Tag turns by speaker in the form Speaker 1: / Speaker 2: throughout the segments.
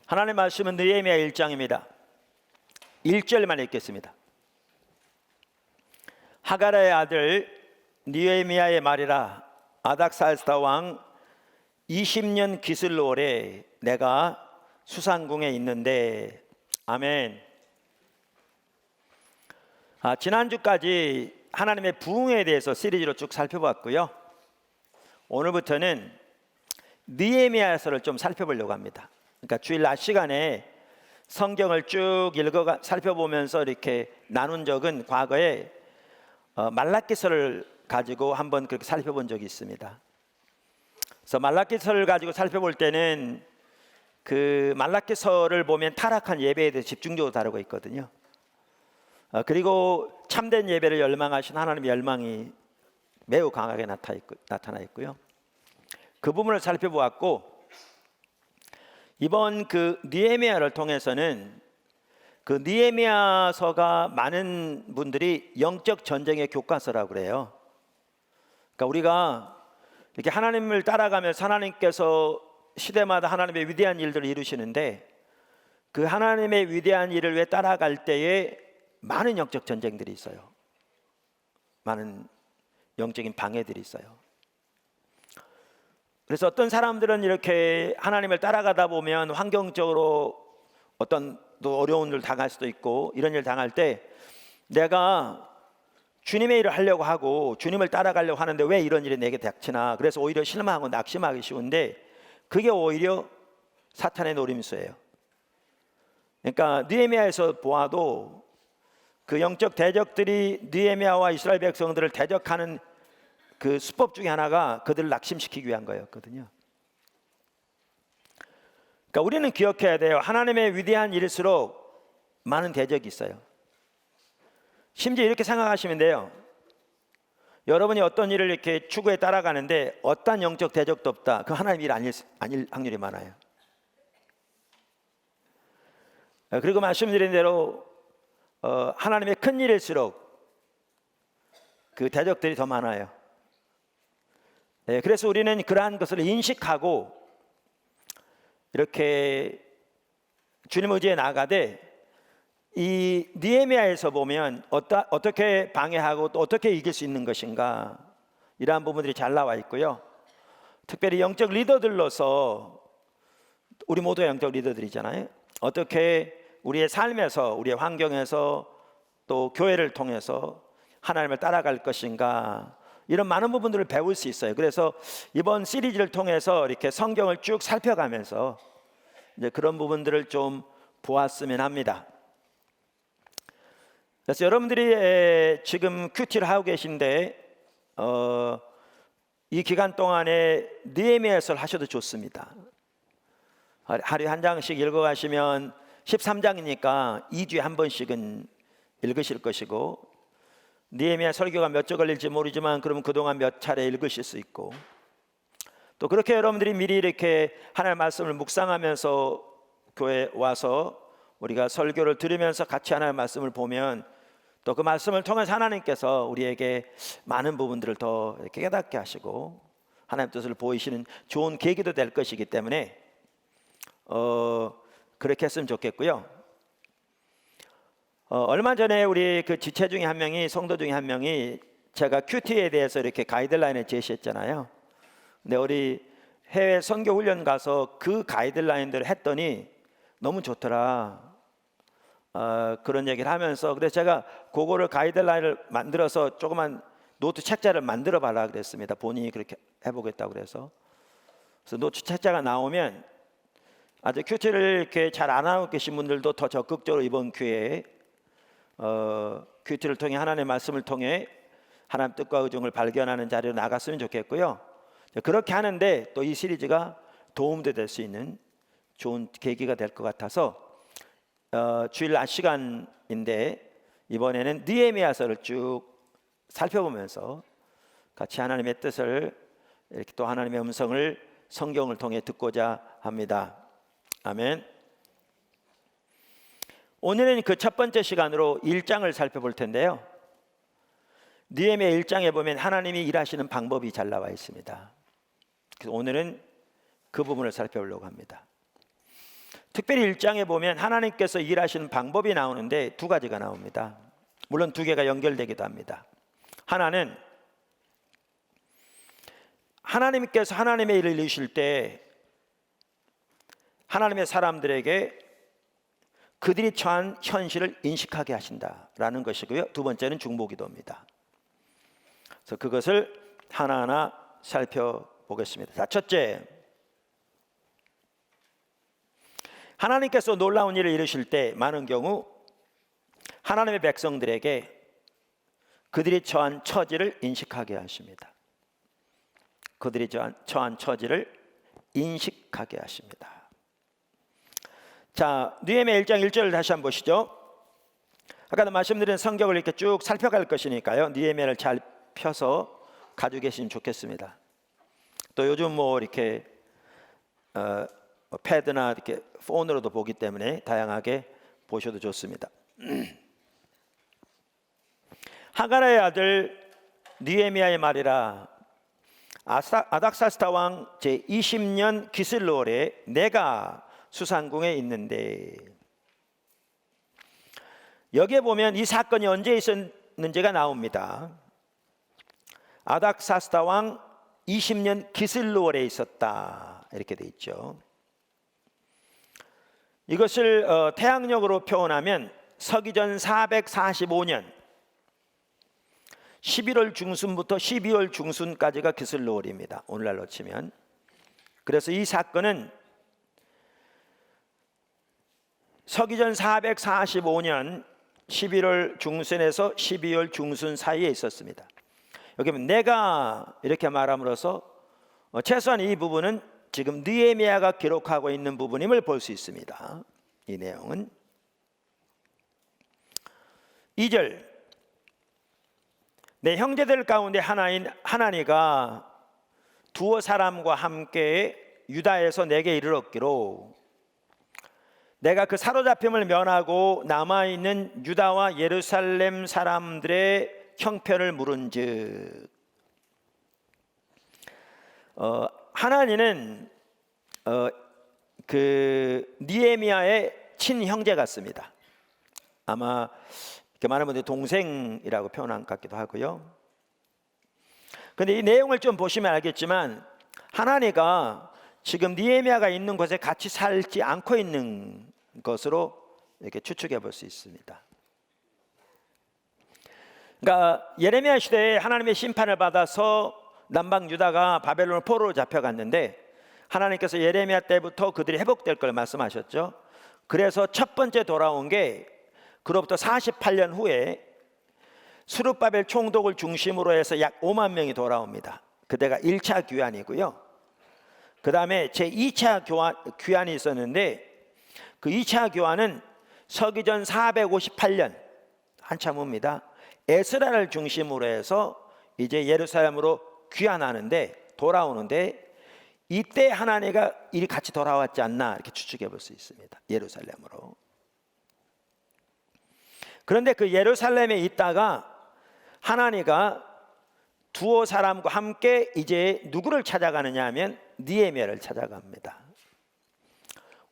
Speaker 1: 하나님의 말씀은 느헤미야 1장입니다. 1절만 읽겠습니다. 하가라의 아들 느헤미야의 말이라. 아닥살스다 왕 20년 기슬로월에 내가 수상궁에 있는데. 아멘. 지난주까지 하나님의 부흥에 대해서 시리즈로 쭉 살펴봤고요. 오늘부터는 느헤미야서를 좀 살펴보려고 합니다. 그러니까 주일 낮 시간에 성경을 쭉 살펴보면서 이렇게 나눈 적은 과거에 말라기서를 가지고 한번 그렇게 살펴본 적이 있습니다. 그래서 말라기서를 가지고 살펴볼 때는 그 말라기서를 보면 타락한 예배에 대해서 집중적으로 다루고 있거든요. 그리고 참된 예배를 열망하신 하나님의 열망이 매우 강하게 나타나 있고요. 그 부분을 살펴보았고, 이번 그 느헤미야를 통해서는 그 느헤미야서가 많은 분들이 영적 전쟁의 교과서라고 그래요. 그러니까 우리가 이렇게 하나님을 따라가면서 하나님께서 시대마다 하나님의 위대한 일들을 이루시는데, 그 하나님의 위대한 일을 위해 따라갈 때에 많은 영적 전쟁들이 있어요. 많은 영적인 방해들이 있어요. 그래서 어떤 사람들은 이렇게 하나님을 따라가다 보면 환경적으로 어떤 또 어려운 일을 당할 수도 있고, 이런 일을 당할 때 내가 주님의 일을 하려고 하고 주님을 따라가려고 하는데 왜 이런 일이 내게 닥치나, 그래서 오히려 실망하고 낙심하기 쉬운데, 그게 오히려 사탄의 노림수예요. 그러니까 느헤미야에서 보아도 그 영적 대적들이 느헤미야와 이스라엘 백성들을 대적하는 그 수법 중에 하나가 그들을 낙심시키기 위한 거였거든요. 그러니까 우리는 기억해야 돼요. 하나님의 위대한 일일수록 많은 대적이 있어요. 심지어 이렇게 생각하시면 돼요. 여러분이 어떤 일을 이렇게 추구해 따라가는데 어떠한 영적 대적도 없다, 그 하나님 일 아닐 확률이 많아요. 그리고 말씀드린 대로 하나님의 큰 일일수록 그 대적들이 더 많아요. 그래서 우리는 그러한 것을 인식하고 이렇게 주님 의지에 나아가되, 이 느헤미야에서 보면 어떻게 방해하고 또 어떻게 이길 수 있는 것인가, 이러한 부분들이 잘 나와 있고요. 특별히 영적 리더들로서, 우리 모두가 영적 리더들이잖아요. 어떻게 우리의 삶에서, 우리의 환경에서, 또 교회를 통해서 하나님을 따라갈 것인가, 이런 많은 부분들을 배울 수 있어요. 그래서 이번 시리즈를 통해서 이렇게 성경을 쭉 살펴가면서 이제 그런 부분들을 좀 보았으면 합니다. 그래서 여러분들이 지금 큐티를 하고 계신데 이 기간 동안에 느헤미야서를 하셔도 좋습니다. 하루에 한 장씩 읽어가시면 13장이니까 2주에 한 번씩은 읽으실 것이고, 느헤미야 설교가 몇 주 걸릴지 모르지만 그러면 그동안 몇 차례 읽으실 수 있고, 또 그렇게 여러분들이 미리 이렇게 하나님의 말씀을 묵상하면서 교회에 와서 우리가 설교를 들으면서 같이 하나님의 말씀을 보면, 또 그 말씀을 통해서 하나님께서 우리에게 많은 부분들을 더 이렇게 깨닫게 하시고 하나님 뜻을 보이시는 좋은 계기도 될 것이기 때문에 그렇게 했으면 좋겠고요. 얼마 전에 우리 그 지체 중에 한 명이, 성도 중에 한 명이 제가 큐티에 대해서 이렇게 가이드라인을 제시했잖아요. 근데 우리 해외 선교 훈련 가서 그 가이드라인들을 했더니 너무 좋더라, 그런 얘기를 하면서, 그래서 제가 그거를 가이드라인을 만들어서 조그만 노트 책자를 만들어 봐라 그랬습니다. 본인이 그렇게 해보겠다고 그래서 노트 책자가 나오면 아주 큐티를 이렇게 잘 안 하고 계신 분들도 더 적극적으로 이번 기회에 큐티를 통해 하나님의 말씀을 통해 하나님 뜻과 의중을 발견하는 자리로 나갔으면 좋겠고요. 그렇게 하는데 또 이 시리즈가 도움도 될 수 있는 좋은 계기가 될 것 같아서 주일 낮 시간인데 이번에는 느헤미야서를 쭉 살펴보면서 같이 하나님의 뜻을, 이렇게 또 하나님의 음성을 성경을 통해 듣고자 합니다. 아멘. 오늘은 그 첫 번째 시간으로 1장을 살펴볼 텐데요. 느헤미야 1장에 보면 하나님이 일하시는 방법이 잘 나와 있습니다. 그래서 오늘은 그 부분을 살펴보려고 합니다. 특별히 1장에 보면 하나님께서 일하시는 방법이 나오는데 두 가지가 나옵니다. 물론 두 개가 연결되기도 합니다. 하나는 하나님께서 하나님의 일을 이루실 때 하나님의 사람들에게 그들이 처한 현실을 인식하게 하신다라는 것이고요. 두 번째는 중보기도입니다. 그래서 그것을 하나하나 살펴보겠습니다. 자, 첫째, 하나님께서 놀라운 일을 이루실 때 많은 경우 하나님의 백성들에게 그들이 처한 처지를 인식하게 하십니다. 그들이 처한 처지를 인식하게 하십니다. 자, 느헤미야 1장 1절을 다시 한번 보시죠. 아까도 말씀드린 성경을 이렇게 쭉 살펴갈 것이니까요. 느헤미야를 잘 펴서 가지고 계시면 좋겠습니다. 또 요즘 뭐 이렇게 패드나 이렇게 폰으로도 보기 때문에 다양하게 보셔도 좋습니다. 하가라의 아들 느헤미야의 말이라. 아닥사스다 왕 제20년 기슬로월에 내가 수상궁에 있는데, 여기에 보면 이 사건이 언제 있었는지가 나옵니다. 아닥사스다 왕 20년 기슬로월에 있었다, 이렇게 돼 있죠. 이것을 태양력으로 표현하면 서기전 445년 11월 중순부터 12월 중순까지가 기슬로월입니다. 오늘날로 치면. 그래서 이 사건은 서기전 445년 11월 중순에서 12월 중순 사이에 있었습니다. 여기 보면 내가 이렇게 말함으로써 최소한 이 부분은 지금 느헤미야가 기록하고 있는 부분임을 볼 수 있습니다. 이 내용은 2절, 내 형제들 가운데 하나인 하나니가 두어 사람과 함께 유다에서 내게 이르렀기로 내가 그 사로잡힘을 면하고 남아있는 유다와 예루살렘 사람들의 형편을 물은즉, 하나니는 그 느헤미야의 친형제 같습니다. 아마 이렇게 많은 분들이 동생이라고 표현한 것 같기도 하고요. 그런데 이 내용을 좀 보시면 알겠지만 하나니가 지금 느헤미야가 있는 곳에 같이 살지 않고 있는 것으로 이렇게 추측해 볼 수 있습니다. 그러니까 예레미야 시대에 하나님의 심판을 받아서 남방 유다가 바벨론 포로로 잡혀갔는데 하나님께서 예레미야 때부터 그들이 회복될 걸 말씀하셨죠. 그래서 첫 번째 돌아온 게 그로부터 48년 후에 스룹바벨 총독을 중심으로 해서 약 5만 명이 돌아옵니다. 그때가 1차 귀환이고요. 그 다음에 제2차 귀환이 있었는데 그 2차 귀환은 서기전 458년 한참 후입니다. 에스라를 중심으로 해서 이제 예루살렘으로 귀환하는데 돌아오는데 이때 하나님과 일이 같이 돌아왔지 않나 이렇게 추측해 볼 수 있습니다. 예루살렘으로. 그런데 그 예루살렘에 있다가 하나님과 두어 사람과 함께 이제 누구를 찾아가느냐 하면 느헤미야를 찾아갑니다.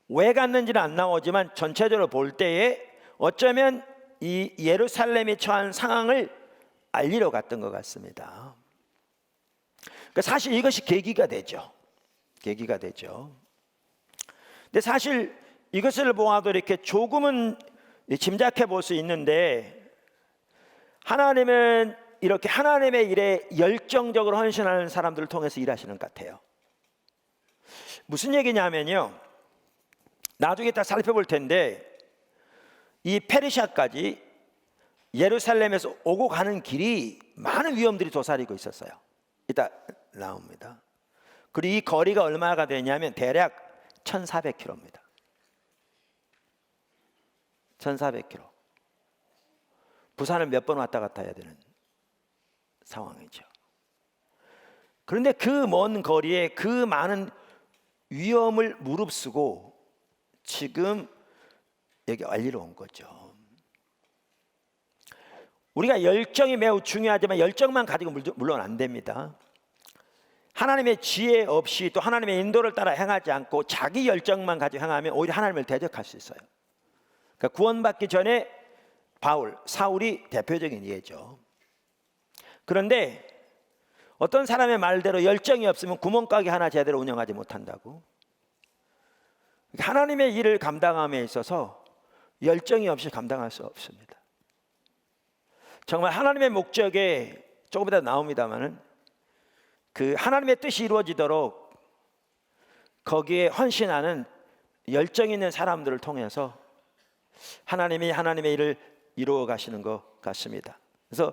Speaker 1: 왜 갔는지는 안 나오지만 전체적으로 볼 때에 어쩌면 이 예루살렘이 처한 상황을 알리러 갔던 것 같습니다. 그러니까 사실 이것이 계기가 되죠. 계기가 되죠. 근데 사실 이것을 보아도 이렇게 조금은 짐작해 볼 수 있는데 하나님은 이렇게 하나님의 일에 열정적으로 헌신하는 사람들을 통해서 일하시는 것 같아요. 무슨 얘기냐면요, 나중에 딱 살펴볼 텐데 이 페르시아까지 예루살렘에서 오고 가는 길이 많은 위험들이 도사리고 있었어요. 이따 나옵니다. 그리고 이 거리가 얼마가 되냐면 대략 1400km입니다. 1400km. 부산을 몇 번 왔다 갔다 해야 되는 상황이죠. 그런데 그 먼 거리에 그 많은 위험을 무릅쓰고 지금 여기 알리러 온 거죠. 우리가 열정이 매우 중요하지만 열정만 가지고 물론 안 됩니다. 하나님의 지혜 없이 또 하나님의 인도를 따라 행하지 않고 자기 열정만 가지고 행하면 오히려 하나님을 대적할 수 있어요. 그러니까 구원받기 전에 사울이 대표적인 예죠. 그런데 어떤 사람의 말대로 열정이 없으면 구멍가게 하나 제대로 운영하지 못한다고. 하나님의 일을 감당함에 있어서 열정이 없이 감당할 수 없습니다. 정말 하나님의 목적에 조금 이따 나옵니다마는 그 하나님의 뜻이 이루어지도록 거기에 헌신하는 열정 있는 사람들을 통해서 하나님이 하나님의 일을 이루어 가시는 것 같습니다. 그래서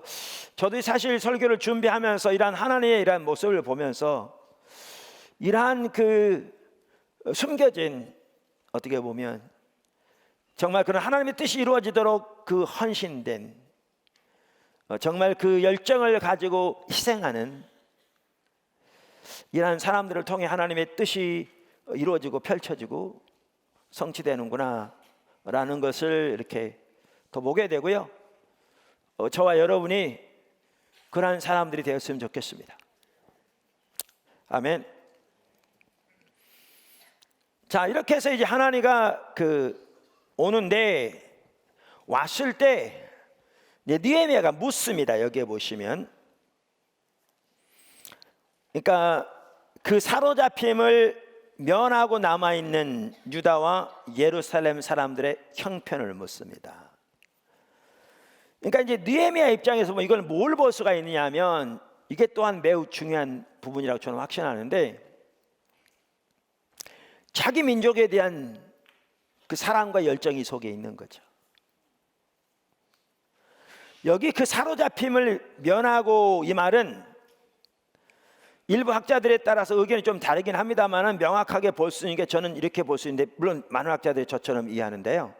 Speaker 1: 저도 사실 설교를 준비하면서 이러한 하나님의 이러한 모습을 보면서 이러한 그 숨겨진, 어떻게 보면 정말 그런 하나님의 뜻이 이루어지도록 그 헌신된, 정말 그 열정을 가지고 희생하는 이러한 사람들을 통해 하나님의 뜻이 이루어지고 펼쳐지고 성취되는구나 라는 것을 이렇게 더 보게 되고요. 저와 여러분이 그러한 사람들이 되었으면 좋겠습니다. 아멘. 자, 이렇게 해서 이제 하나님가 오는데, 왔을 때 느헤미야가 묻습니다. 여기에 보시면, 그러니까 그 사로잡힘을 면하고 남아있는 유다와 예루살렘 사람들의 형편을 묻습니다. 그러니까 이제 느헤미야 입장에서 이걸 뭘 볼 수가 있느냐면, 이게 또한 매우 중요한 부분이라고 저는 확신하는데, 자기 민족에 대한 그 사랑과 열정이 속에 있는 거죠. 여기 그 사로잡힘을 면하고, 이 말은 일부 학자들에 따라서 의견이 좀 다르긴 합니다만 명확하게 볼 수 있는 게, 저는 이렇게 볼 수 있는데, 물론 많은 학자들이 저처럼 이해하는데요,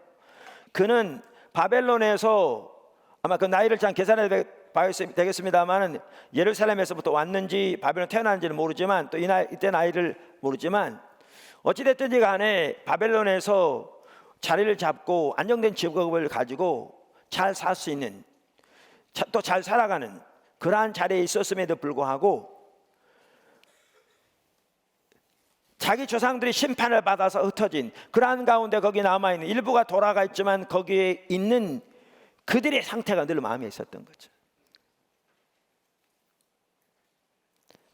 Speaker 1: 그는 바벨론에서 아마 그 나이를 잘 계산해 봐야 되겠습니다만 예루살렘에서부터 왔는지 바벨론 태어났는지는 모르지만, 또 이때 나이를 모르지만, 어찌됐든지 간에 바벨론에서 자리를 잡고 안정된 직업을 가지고 잘 살 수 있는, 또 잘 살아가는 그러한 자리에 있었음에도 불구하고 자기 조상들이 심판을 받아서 흩어진 그러한 가운데 거기 남아있는 일부가 돌아가 있지만 거기에 있는 그들의 상태가 늘 마음에 있었던 거죠.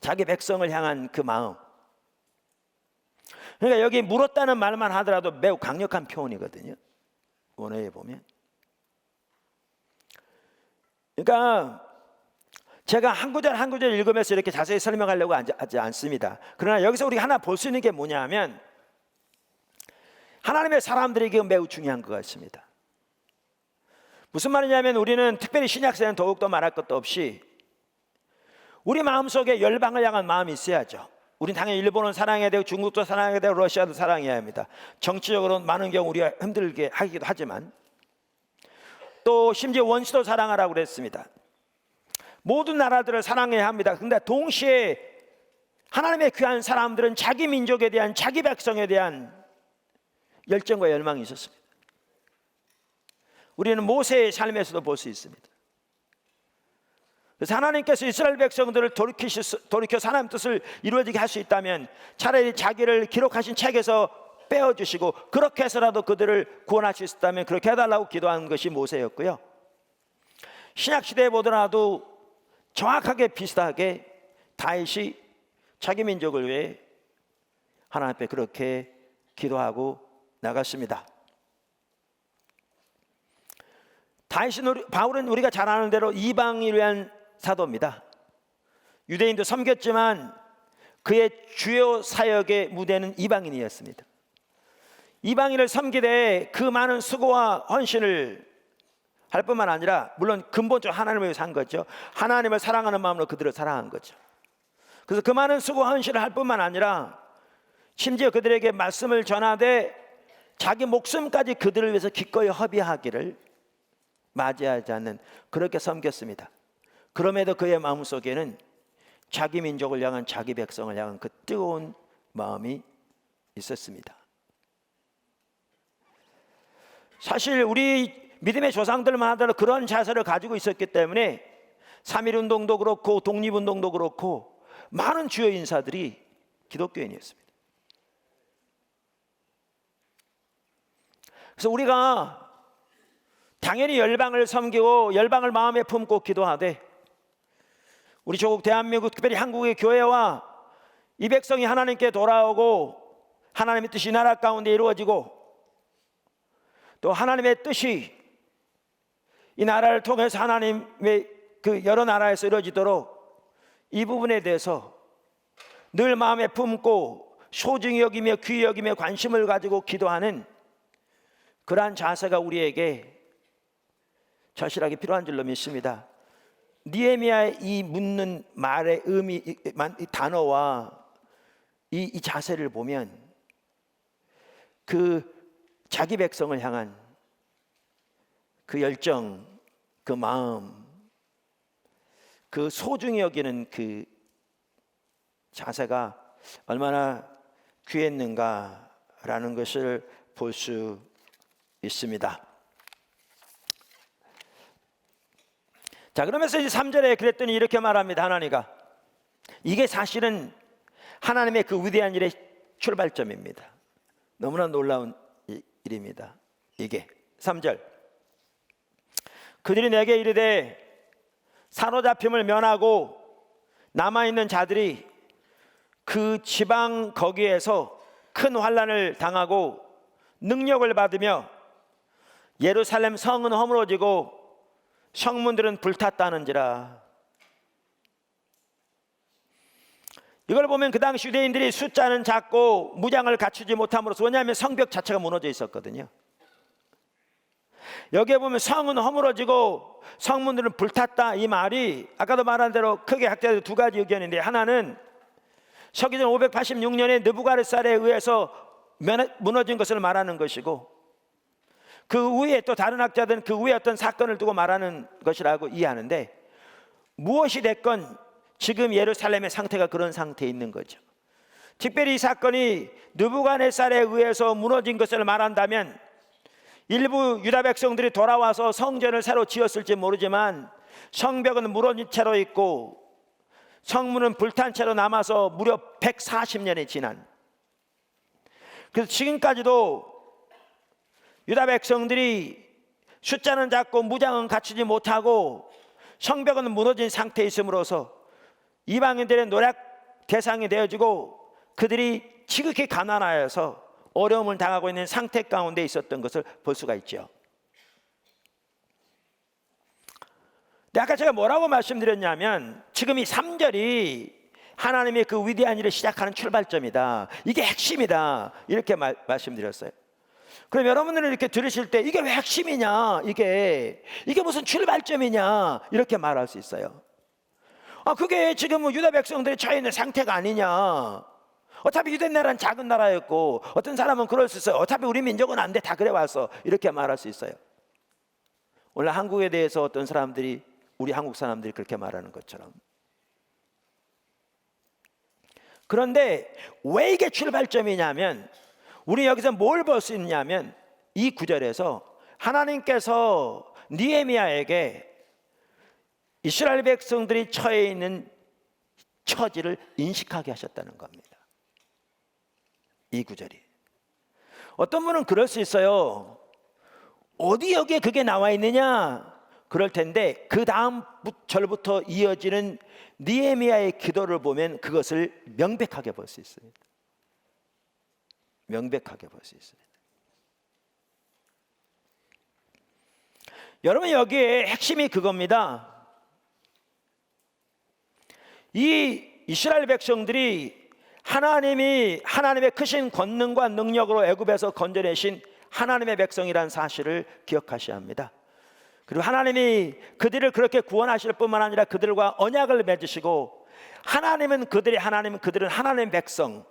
Speaker 1: 자기 백성을 향한 그 마음. 그러니까 여기 물었다는 말만 하더라도 매우 강력한 표현이거든요, 원어에 보면. 그러니까 제가 한 구절 한 구절 읽으면서 이렇게 자세히 설명하려고 하지 않습니다. 그러나 여기서 우리가 하나 볼 수 있는 게 뭐냐면, 하나님의 사람들에게 매우 중요한 것 같습니다. 무슨 말이냐면, 우리는 특별히 신약세는 더욱더 말할 것도 없이 우리 마음속에 열방을 향한 마음이 있어야죠. 우린 당연히 일본은 사랑해야 되고 중국도 사랑해야 되고 러시아도 사랑해야 합니다. 정치적으로 많은 경우 우리가 힘들게 하기도 하지만, 또 심지어 원수도 사랑하라고 그랬습니다. 모든 나라들을 사랑해야 합니다. 그런데 동시에 하나님의 귀한 사람들은 자기 민족에 대한, 자기 백성에 대한 열정과 열망이 있었습니다. 우리는 모세의 삶에서도 볼 수 있습니다. 그래서 하나님께서 이스라엘 백성들을 돌이켜서 하나님 뜻을 이루어지게 할 수 있다면 차라리 자기를 기록하신 책에서 빼어주시고, 그렇게 해서라도 그들을 구원할 수 있었다면 그렇게 해달라고 기도한 것이 모세였고요. 신약시대에 보더라도 정확하게 비슷하게 다윗이 자기 민족을 위해 하나님 앞에 그렇게 기도하고 나갔습니다. 바울은 우리가 잘 아는 대로 이방인을 위한 사도입니다. 유대인도 섬겼지만 그의 주요 사역의 무대는 이방인이었습니다. 이방인을 섬기되 그 많은 수고와 헌신을 할 뿐만 아니라, 물론 근본적으로 하나님을 위해서 한 거죠. 하나님을 사랑하는 마음으로 그들을 사랑한 거죠. 그래서 그 많은 수고와 헌신을 할 뿐만 아니라 심지어 그들에게 말씀을 전하되 자기 목숨까지 그들을 위해서 기꺼이 허비하기를 맞이하지 않는, 그렇게 섬겼습니다. 그럼에도 그의 마음속에는 자기 민족을 향한, 자기 백성을 향한 그 뜨거운 마음이 있었습니다. 사실 우리 믿음의 조상들만 하더라도 그런 자세를 가지고 있었기 때문에 3.1운동도 그렇고 독립운동도 그렇고 많은 주요 인사들이 기독교인이었습니다. 그래서 우리가 당연히 열방을 섬기고 열방을 마음에 품고 기도하되, 우리 조국 대한민국, 특별히 한국의 교회와 이 백성이 하나님께 돌아오고 하나님의 뜻이 나라 가운데 이루어지고, 또 하나님의 뜻이 이 나라를 통해서 하나님의 그 여러 나라에서 이루어지도록 이 부분에 대해서 늘 마음에 품고 소중히 여기며 귀히 여기며 관심을 가지고 기도하는 그러한 자세가 우리에게 절실하게 필요한 줄로 믿습니다. 느헤미야의 이 묻는 말의 의미, 이 단어와 이 자세를 보면 그 자기 백성을 향한 그 열정, 그 마음, 그 소중히 여기는 그 자세가 얼마나 귀했는가라는 것을 볼 수 있습니다. 자, 그러면서 이제 3절에 그랬더니 이렇게 말합니다. 하나님가 이게 사실은 하나님의 그 위대한 일의 출발점입니다. 너무나 놀라운 일입니다. 이게 3절, 그들이 내게 이르되 사로잡힘을 면하고 남아있는 자들이 그 지방 거기에서 큰 환난을 당하고 능력을 받으며 예루살렘 성은 허물어지고 성문들은 불탔다는지라. 이걸 보면 그 당시 유대인들이 숫자는 작고 무장을 갖추지 못함으로써, 왜냐하면 성벽 자체가 무너져 있었거든요. 여기에 보면 성은 허물어지고 성문들은 불탔다, 이 말이 아까도 말한 대로 크게 학자들 두 가지 의견인데, 하나는 서기전 586년에 느부갓네살에 의해서 무너진 것을 말하는 것이고, 그 위에 또 다른 학자들은 그 위에 어떤 사건을 두고 말하는 것이라고 이해하는데, 무엇이 됐건 지금 예루살렘의 상태가 그런 상태에 있는 거죠. 특별히 이 사건이 느부갓네살에 의해서 무너진 것을 말한다면 일부 유다 백성들이 돌아와서 성전을 새로 지었을지 모르지만 성벽은 무너진 채로 있고 성문은 불탄 채로 남아서 무려 140년이 지난, 그래서 지금까지도 유다 백성들이 숫자는 작고 무장은 갖추지 못하고 성벽은 무너진 상태에 있음으로써 이방인들의 노략 대상이 되어지고 그들이 지극히 가난하여서 어려움을 당하고 있는 상태 가운데 있었던 것을 볼 수가 있죠. 근데 아까 제가 뭐라고 말씀드렸냐면, 지금 이 3절이 하나님의 그 위대한 일을 시작하는 출발점이다, 이게 핵심이다, 이렇게 말씀드렸어요. 그럼 여러분들은 이렇게 들으실 때 이게 왜 핵심이냐, 이게 무슨 출발점이냐, 이렇게 말할 수 있어요. 그게 지금 유다 백성들이 처해 있는 상태가 아니냐, 어차피 유대 나라는 작은 나라였고, 어떤 사람은 그럴 수 있어요. 어차피 우리 민족은 안 돼, 다 그래 왔어, 이렇게 말할 수 있어요. 오늘 한국에 대해서 어떤 사람들이, 우리 한국 사람들이 그렇게 말하는 것처럼. 그런데 왜 이게 출발점이냐면, 우리 여기서 뭘 볼 수 있냐면, 이 구절에서 하나님께서 느헤미야에게 이스라엘 백성들이 처해 있는 처지를 인식하게 하셨다는 겁니다. 이 구절이. 어떤 분은 그럴 수 있어요. 어디 여기에 그게 나와 있느냐, 그럴 텐데 그 다음 절부터 이어지는 느헤미야의 기도를 보면 그것을 명백하게 볼 수 있습니다. 명백하게 볼 수 있습니다. 여러분, 여기에 핵심이 그겁니다. 이 이스라엘 백성들이 하나님의 크신 권능과 능력으로 애굽에서 건져내신 하나님의 백성이라는 사실을 기억하셔야 합니다. 그리고 하나님이 그들을 그렇게 구원하실 뿐만 아니라 그들과 언약을 맺으시고, 그들은 하나님의 백성,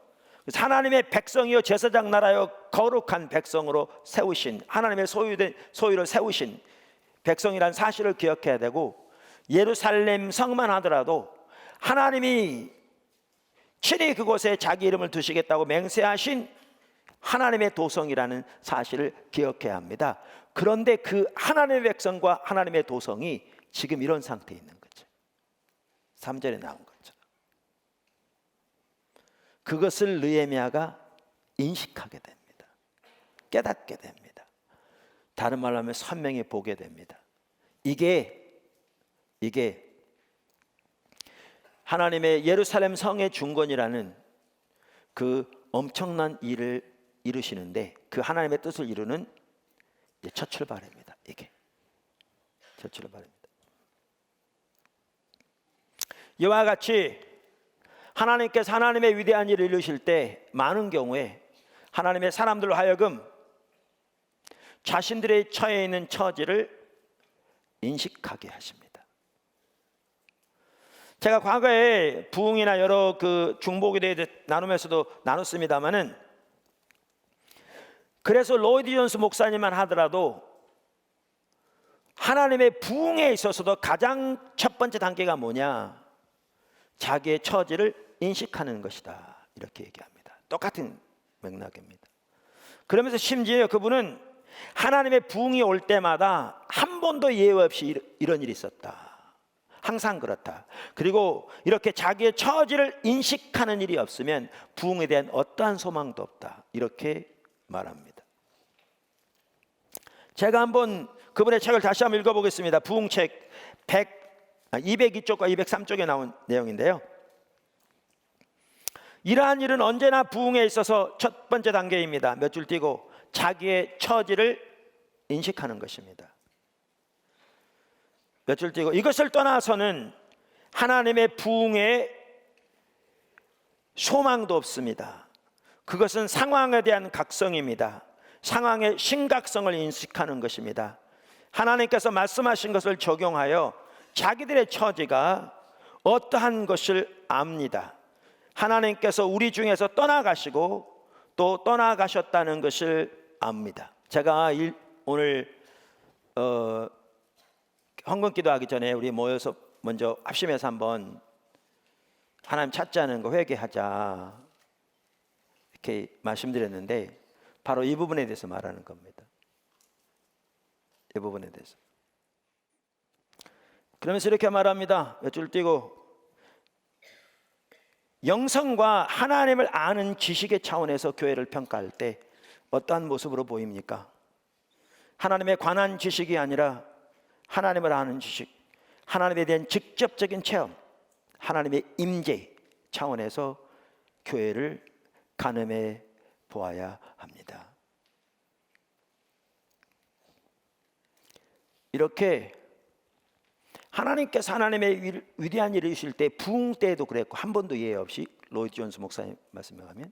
Speaker 1: 하나님의 백성이요 제사장 나라요 거룩한 백성으로 세우신, 하나님의 소유로 세우신 백성이라는 사실을 기억해야 되고, 예루살렘 성만 하더라도 하나님이 친히 그곳에 자기 이름을 두시겠다고 맹세하신 하나님의 도성이라는 사실을 기억해야 합니다. 그런데 그 하나님의 백성과 하나님의 도성이 지금 이런 상태에 있는 거죠. 3절에 나온 것처럼. 그것을 느헤미야가 인식하게 됩니다. 깨닫게 됩니다. 다른 말로 하면 선명히 보게 됩니다. 이게 하나님의 예루살렘 성의 중건이라는 그 엄청난 일을 이루시는데, 그 하나님의 뜻을 이루는 첫 출발입니다. 이게 첫 출발입니다. 이와 같이 하나님께서 하나님의 위대한 일을 이루실 때 많은 경우에 하나님의 사람들로 하여금 자신들의 처해 있는 처지를 인식하게 하십니다. 제가 과거에 부흥이나 여러 그 중복에 대해 나누면서도 나눴습니다마는, 그래서 로이드 존스 목사님만 하더라도 하나님의 부흥에 있어서도 가장 첫 번째 단계가 뭐냐? 자기의 처지를 인식하는 것이다, 이렇게 얘기합니다. 똑같은 맥락입니다. 그러면서 심지어 그분은 하나님의 부흥이 올 때마다 한 번도 예외 없이 이런 일이 있었다, 항상 그렇다, 그리고 이렇게 자기의 처지를 인식하는 일이 없으면 부흥에 대한 어떠한 소망도 없다, 이렇게 말합니다. 제가 한번 그분의 책을 다시 한번 읽어보겠습니다. 부흥책 202쪽과 203쪽에 나온 내용인데요, 이러한 일은 언제나 부흥에 있어서 첫 번째 단계입니다. 몇 줄 띄고 자기의 처지를 인식하는 것입니다. 몇 줄 띄고 이것을 떠나서는 하나님의 부흥에 소망도 없습니다. 그것은 상황에 대한 각성입니다. 상황의 심각성을 인식하는 것입니다. 하나님께서 말씀하신 것을 적용하여 자기들의 처지가 어떠한 것을 압니다. 하나님께서 우리 중에서 떠나가시고 또 떠나가셨다는 것을 압니다. 제가 오늘 헌금 기도하기 전에 우리 모여서 먼저 합심해서 한번 하나님 찾자는 거 회개하자, 이렇게 말씀드렸는데, 바로 이 부분에 대해서 말하는 겁니다. 이 부분에 대해서. 그러면서 이렇게 말합니다. 몇 줄 띄고, 영성과 하나님을 아는 지식의 차원에서 교회를 평가할 때 어떠한 모습으로 보입니까? 하나님에 관한 지식이 아니라 하나님을 아는 지식, 하나님에 대한 직접적인 체험, 하나님의 임재 차원에서 교회를 가늠해 보아야 합니다. 이렇게 하나님께서 하나님의 위대한 일을 이루실 때, 부흥 때에도 그랬고 한 번도 예외 없이, 로이드 존스 목사님 말씀에 가면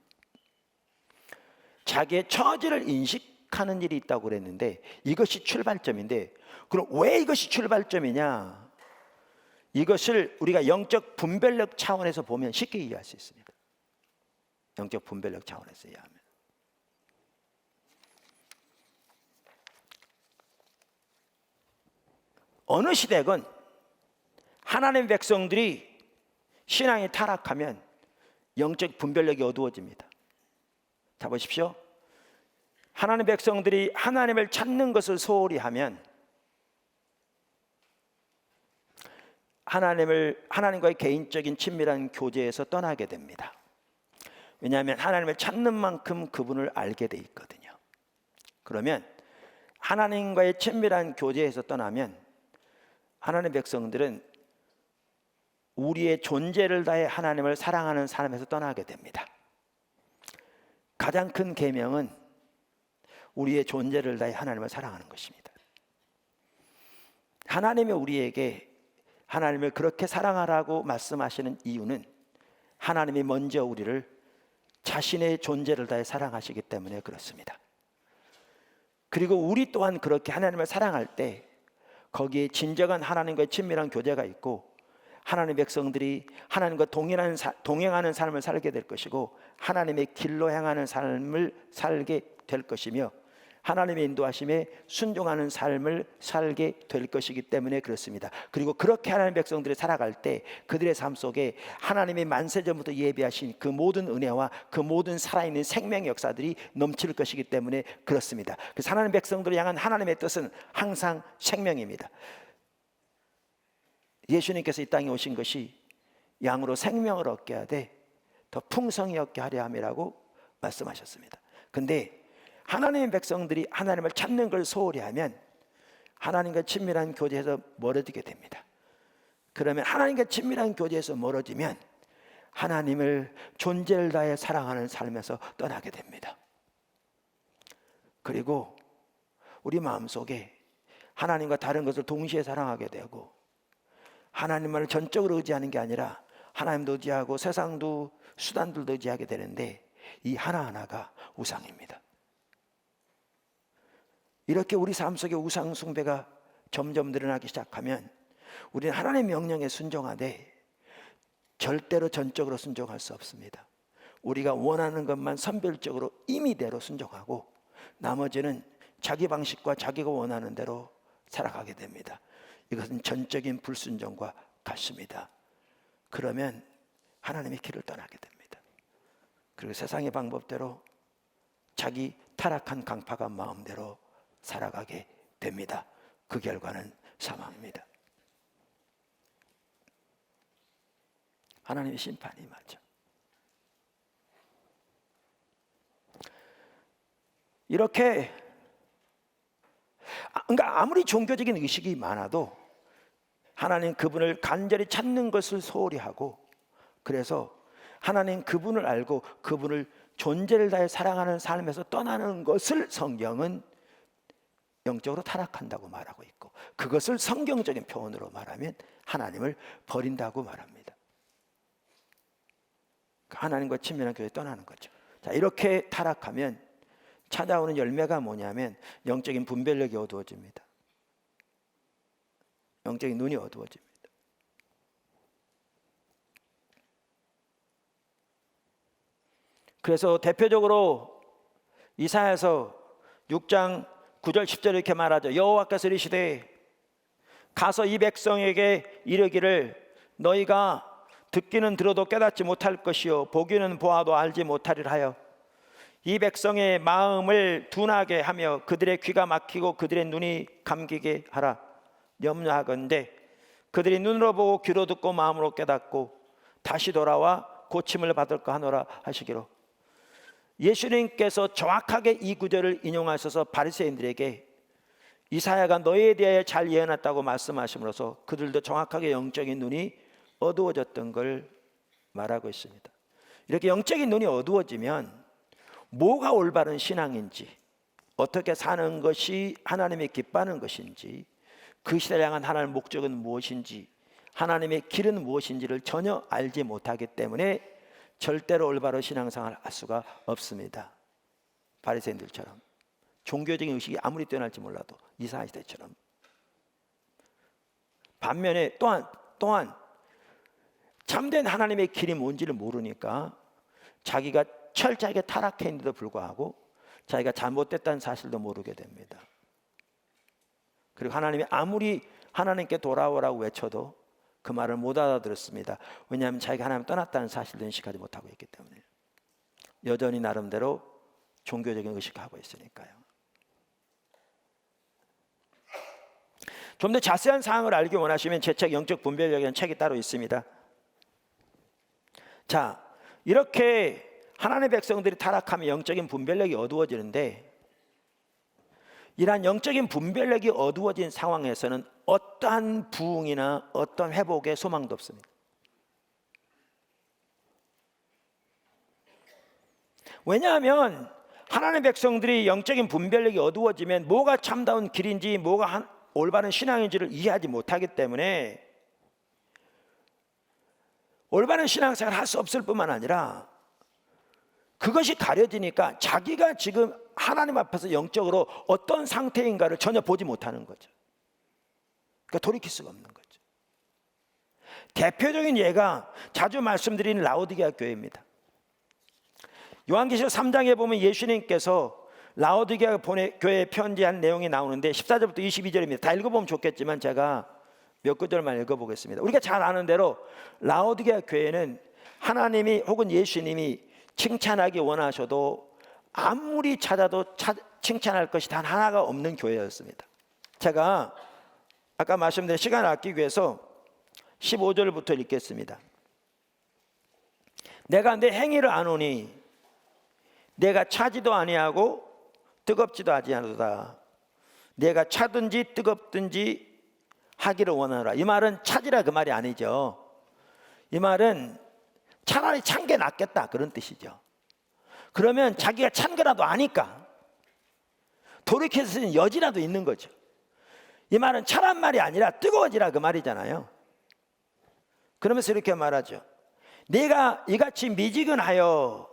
Speaker 1: 자기의 처지를 인식하는 일이 있다고 그랬는데, 이것이 출발점인데, 그럼 왜 이것이 출발점이냐? 이것을 우리가 영적 분별력 차원에서 보면 쉽게 이해할 수 있습니다. 영적 분별력 차원에서 이해하면, 어느 시대건 하나님의 백성들이 신앙이 타락하면 영적 분별력이 어두워집니다. 자 보십시오. 하나님의 백성들이 하나님을 찾는 것을 소홀히 하면 하나님과의 개인적인 친밀한 교제에서 떠나게 됩니다. 왜냐하면 하나님을 찾는 만큼 그분을 알게 돼 있거든요. 그러면 하나님과의 친밀한 교제에서 떠나면 하나님의 백성들은 우리의 존재를 다해 하나님을 사랑하는 삶에서 떠나게 됩니다. 가장 큰 계명은 우리의 존재를 다해 하나님을 사랑하는 것입니다. 하나님이 우리에게 하나님을 그렇게 사랑하라고 말씀하시는 이유는 하나님이 먼저 우리를 자신의 존재를 다해 사랑하시기 때문에 그렇습니다. 그리고 우리 또한 그렇게 하나님을 사랑할 때 거기에 진정한 하나님과의 친밀한 교제가 있고, 하나님의 백성들이 하나님과 동행하는 삶을 살게 될 것이고, 하나님의 길로 향하는 삶을 살게 될 것이며, 하나님의 인도하심에 순종하는 삶을 살게 될 것이기 때문에 그렇습니다. 그리고 그렇게 하나님의 백성들이 살아갈 때 그들의 삶 속에 하나님이 만세전부터 예비하신 그 모든 은혜와 그 모든 살아있는 생명의 역사들이 넘칠 것이기 때문에 그렇습니다. 그래서 하나님의 백성들을 향한 하나님의 뜻은 항상 생명입니다. 예수님께서 이 땅에 오신 것이 양으로 생명을 얻게 하되 더 풍성히 얻게 하려 함이라고 말씀하셨습니다. 근데 하나님의 백성들이 하나님을 찾는 걸 소홀히 하면 하나님과 친밀한 교제에서 멀어지게 됩니다. 그러면 하나님과 친밀한 교제에서 멀어지면 하나님을 존재를 다해 사랑하는 삶에서 떠나게 됩니다. 그리고 우리 마음속에 하나님과 다른 것을 동시에 사랑하게 되고 하나님만을 전적으로 의지하는 게 아니라 하나님도 의지하고 세상도 수단들도 의지하게 되는데 이 하나하나가 우상입니다. 이렇게 우리 삶 속에 우상 숭배가 점점 늘어나기 시작하면 우리는 하나님의 명령에 순종하되 절대로 전적으로 순종할 수 없습니다. 우리가 원하는 것만 선별적으로 임의대로 순종하고 나머지는 자기 방식과 자기가 원하는 대로 살아가게 됩니다. 이것은 전적인 불순종과 같습니다. 그러면 하나님의 길을 떠나게 됩니다. 그리고 세상의 방법대로 자기 타락한 강팍한 마음대로 살아가게 됩니다. 그 결과는 사망입니다. 하나님의 심판이 임하죠. 이렇게 그러니까 아무리 종교적인 의식이 많아도 하나님 그분을 간절히 찾는 것을 소홀히 하고 그래서 하나님 그분을 알고 그분을 존재를 다해 사랑하는 삶에서 떠나는 것을 성경은 영적으로 타락한다고 말하고 있고 그것을 성경적인 표현으로 말하면 하나님을 버린다고 말합니다. 하나님과 친밀한 교회에 떠나는 거죠. 자, 이렇게 타락하면 찾아오는 열매가 뭐냐면 영적인 분별력이 어두워집니다. 영적인 눈이 어두워집니다. 그래서 대표적으로 이사야서 6장 9절 10절 이렇게 말하죠. 여호와께서 이르시되 가서 이 백성에게 이르기를 너희가 듣기는 들어도 깨닫지 못할 것이요 보기는 보아도 알지 못하리라 하여 이 백성의 마음을 둔하게 하며 그들의 귀가 막히고 그들의 눈이 감기게 하라. 염려하건대 그들이 눈으로 보고 귀로 듣고 마음으로 깨닫고 다시 돌아와 고침을 받을까 하노라 하시기로. 예수님께서 정확하게 이 구절을 인용하셔서 바리새인들에게 이사야가 너희에 대하여 잘 예언했다고 말씀하심으로써 그들도 정확하게 영적인 눈이 어두워졌던 걸 말하고 있습니다. 이렇게 영적인 눈이 어두워지면 뭐가 올바른 신앙인지 어떻게 사는 것이 하나님의 기뻐하는 것인지 그 시대를 향한 하나님의 목적은 무엇인지 하나님의 길은 무엇인지를 전혀 알지 못하기 때문에 절대로 올바른 신앙생활을 할 수가 없습니다. 바리새인들처럼 종교적인 의식이 아무리 뛰어날지 몰라도 이사야 시대처럼. 반면에 또한 참된 하나님의 길이 뭔지를 모르니까 자기가 철저하게 타락했는데도 불구하고 자기가 잘못됐다는 사실도 모르게 됩니다. 그리고 하나님이 아무리 하나님께 돌아오라고 외쳐도 그 말을 못 알아들었습니다. 왜냐하면 자기가 하나님 떠났다는 사실도 인식하지 못하고 있기 때문에 여전히 나름대로 종교적인 의식을 하고 있으니까요. 좀 더 자세한 사항을 알기 원하시면 제 책 영적 분별력이라는 책이 따로 있습니다. 자, 이렇게 하나님의 백성들이 타락하면 영적인 분별력이 어두워지는데 이러한 영적인 분별력이 어두워진 상황에서는 어떠한 부흥이나 어떤 회복의 소망도 없습니다. 왜냐하면 하나님의 백성들이 영적인 분별력이 어두워지면 뭐가 참다운 길인지 뭐가 올바른 신앙인지를 이해하지 못하기 때문에 올바른 신앙생활을 할 수 없을 뿐만 아니라 그것이 가려지니까 자기가 지금 하나님 앞에서 영적으로 어떤 상태인가를 전혀 보지 못하는 거죠. 그러니까 돌이킬 수가 없는 거죠. 대표적인 예가 자주 말씀드리는 라오디게아 교회입니다. 요한계시록 3장에 보면 예수님께서 라오디게아 교회에 편지한 내용이 나오는데 14절부터 22절입니다. 다 읽어보면 좋겠지만 제가 몇 구절만 읽어보겠습니다. 우리가 잘 아는 대로 라오디게아 교회는 하나님이 혹은 예수님이 칭찬하기 원하셔도 아무리 찾아도 칭찬할 것이 단 하나가 없는 교회였습니다. 제가 아까 말씀드린 시간을 아끼기 위해서 15절부터 읽겠습니다. 내가 내 행위를 아노니 내가 차지도 아니하고 뜨겁지도 아니하도다. 내가 차든지 뜨겁든지 하기를 원하노라. 이 말은 차지라 그 말이 아니죠. 이 말은 차라리 찬 게 낫겠다 그런 뜻이죠. 그러면 자기가 찬 거라도 아니까 돌이킬 수 있는 여지라도 있는 거죠. 이 말은 차란 말이 아니라 뜨거워지라 그 말이잖아요. 그러면서 이렇게 말하죠. 내가 이같이 미지근하여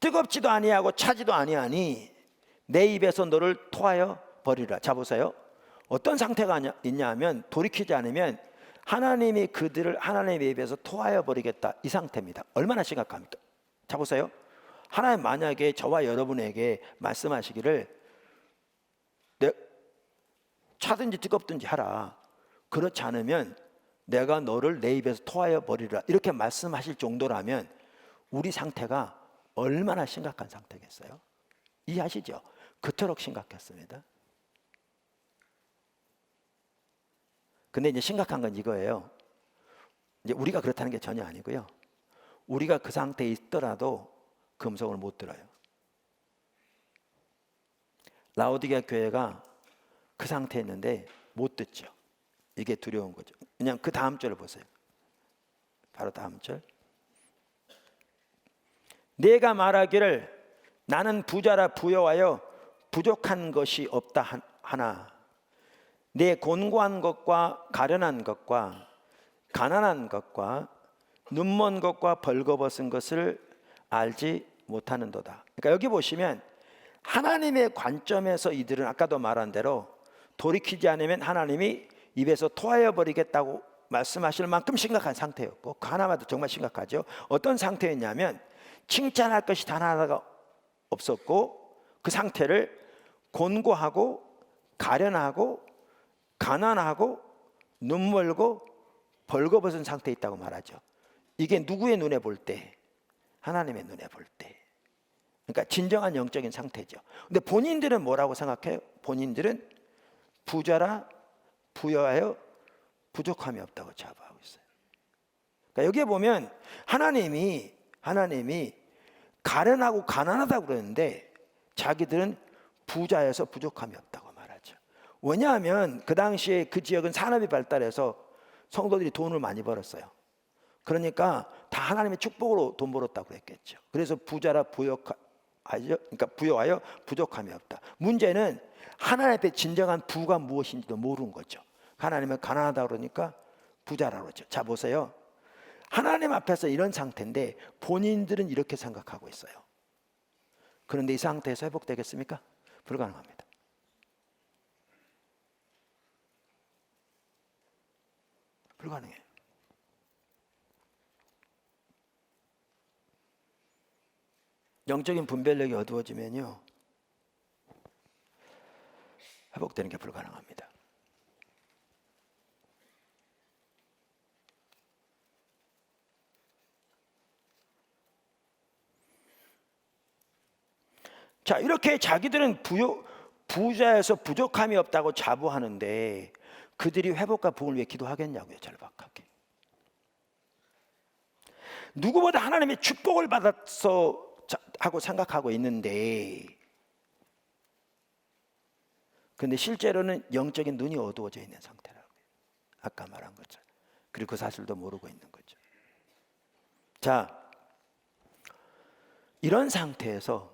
Speaker 1: 뜨겁지도 아니하고 차지도 아니하니 내 입에서 너를 토하여 버리라. 자 보세요. 어떤 상태가 있냐 하면 돌이키지 않으면 하나님이 그들을 하나님의 입에서 토하여 버리겠다 이 상태입니다. 얼마나 심각합니까? 자 보세요. 하나님 만약에 저와 여러분에게 말씀하시기를 차든지 뜨겁든지 하라. 그렇지 않으면 내가 너를 내 입에서 토하여 버리라 이렇게 말씀하실 정도라면 우리 상태가 얼마나 심각한 상태겠어요? 이해하시죠? 그토록 심각했습니다. 근데 이제 심각한 건 이거예요. 이제 우리가 그렇다는 게 전혀 아니고요. 우리가 그 상태에 있더라도 그 음성을 못 들어요. 라오디게아 교회가 그 상태에 있는데 못 듣죠. 이게 두려운 거죠. 그냥 그 다음 절을 보세요. 바로 다음 절. 내가 말하기를 나는 부자라 부여하여 부족한 것이 없다 하나 내 곤고한 것과 가련한 것과 가난한 것과 눈먼 것과 벌거벗은 것을 알지 못하는도다. 그러니까 여기 보시면 하나님의 관점에서 이들은 아까도 말한 대로 돌이키지 않으면 하나님이 입에서 토하여 버리겠다고 말씀하실 만큼 심각한 상태였고 그 하나마도 정말 심각하죠. 어떤 상태였냐면 칭찬할 것이 단 하나가 없었고 그 상태를 곤고하고 가련하고 가난하고 눈멀고 벌거벗은 상태에 있다고 말하죠. 이게 누구의 눈에 볼 때? 하나님의 눈에 볼 때. 그러니까 진정한 영적인 상태죠. 근데 본인들은 뭐라고 생각해요? 본인들은 부자라 부여하여 부족함이 없다고 자부하고 있어요. 그러니까 여기에 보면 하나님이 가련하고 가난하다고 그러는데 자기들은 부자여서 부족함이 없다고 말하죠. 왜냐하면 그 당시에 그 지역은 산업이 발달해서 성도들이 돈을 많이 벌었어요. 그러니까 다 하나님의 축복으로 돈 벌었다고 그랬겠죠. 그래서 부자라 부여하여 부족함이 없다. 문제는 하나님 앞에 진정한 부가 무엇인지도 모르는 거죠. 하나님은 가난하다 그러니까 부자라고 그러죠. 자 보세요. 하나님 앞에서 이런 상태인데 본인들은 이렇게 생각하고 있어요. 그런데 이 상태에서 회복되겠습니까? 불가능합니다. 불가능해요. 영적인 분별력이 어두워지면요 회복되는 게 불가능합니다. 자, 이렇게 자기들은 부자에서 부족함이 없다고 자부하는데 그들이 회복과 부흥을 위해 기도하겠냐고요. 절박하게. 누구보다 하나님의 축복을 받았어 하고 생각하고 있는데 근데 실제로는 영적인 눈이 어두워져 있는 상태라고요. 아까 말한 것처럼. 그리고 그 사실도 모르고 있는 거죠. 자, 이런 상태에서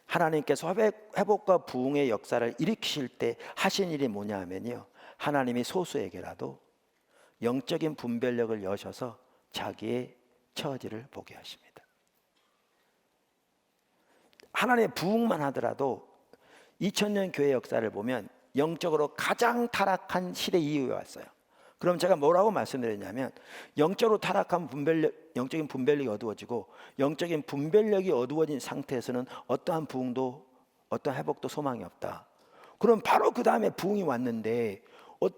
Speaker 1: 하나님께서 회복과 부흥의 역사를 일으키실 때 하신 일이 뭐냐 하면요, 하나님이 소수에게라도 영적인 분별력을 여셔서 자기의 처지를 보게 하십니다. 하나님의 부흥만 하더라도 2000년 교회 역사를 보면 영적으로 가장 타락한 시대 이후에 왔어요. 그럼 제가 뭐라고 말씀드렸냐면 영적으로 타락한 영적인 분별력이 어두워지고 영적인 분별력이 어두워진 상태에서는 어떠한 부흥도 어떠한 회복도 소망이 없다. 그럼 바로 그 다음에 부흥이 왔는데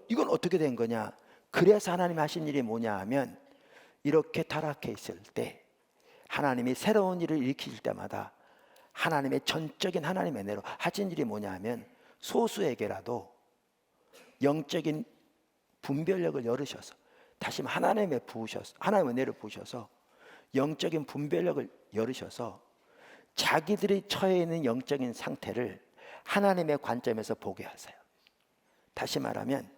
Speaker 1: 이건 어떻게 된 거냐? 그래서 하나님이 하신 일이 뭐냐 하면 이렇게 타락해 있을 때 하나님이 새로운 일을 일으킬 때마다 하나님의 전적인 하나님의 은혜로 하신 일이 뭐냐 하면 소수에게라도 영적인 분별력을 열으셔서 다시 하나님의 은혜를 부으셔서 영적인 분별력을 열으셔서 자기들이 처해 있는 영적인 상태를 하나님의 관점에서 보게 하세요. 다시 말하면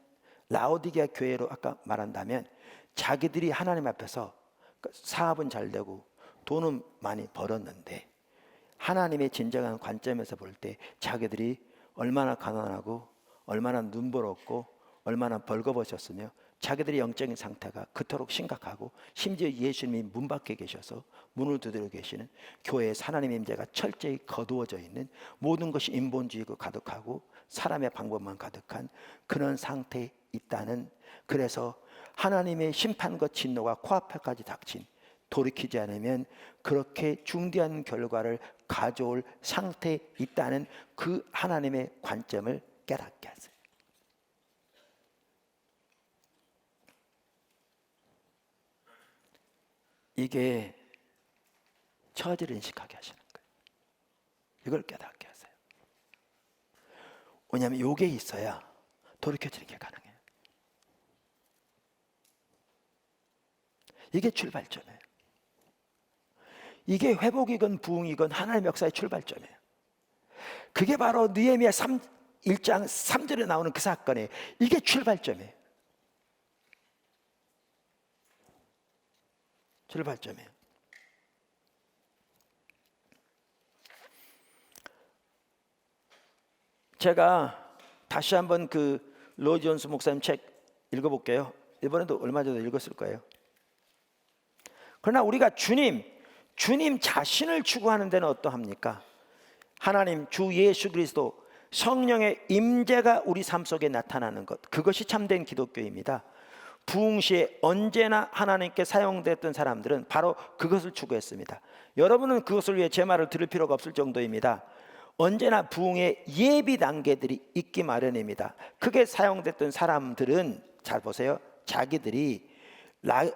Speaker 1: 라오디게아 교회로 아까 말한다면 자기들이 하나님 앞에서 사업은 잘 되고 돈은 많이 벌었는데 하나님의 진정한 관점에서 볼 때 자기들이 얼마나 가난하고 얼마나 눈부럽고 얼마나 벌거벗었으며 자기들의 영적인 상태가 그토록 심각하고 심지어 예수님이 문 밖에 계셔서 문을 두드려 계시는 교회에서 하나님의 임재가 철저히 거두어져 있는 모든 것이 인본주의가 가득하고 사람의 방법만 가득한 그런 상태에 있다는, 그래서 하나님의 심판과 진노가 코앞에까지 닥친, 돌이키지 않으면 그렇게 중대한 결과를 가져올 상태에 있다는 그 하나님의 관점을 깨닫게 하세요. 이게 처지를 인식하게 하시는 거예요. 이걸 깨닫게 하세요. 왜냐하면 이게 있어야 돌이켜지는 게 가능해요. 이게 출발점이에요. 이게 회복이건 부흥이건 하나님의 역사의 출발점이에요. 그게 바로 느헤미야 1장 3절에 나오는 그 사건이에요. 이게 출발점이에요. 출발점이에요. 제가 다시 한번 그 로이 존스 목사님 책 읽어볼게요. 이번에도 얼마 전에 읽었을 거예요. 그러나 우리가 주님 자신을 추구하는 데는 어떠합니까? 하나님 주 예수 그리스도 성령의 임재가 우리 삶 속에 나타나는 것, 그것이 참된 기독교입니다. 부흥 시에 언제나 하나님께 사용됐던 사람들은 바로 그것을 추구했습니다. 여러분은 그것을 위해 제 말을 들을 필요가 없을 정도입니다. 언제나 부흥의 예비 단계들이 있기 마련입니다. 그게 사용됐던 사람들은 잘 보세요. 자기들이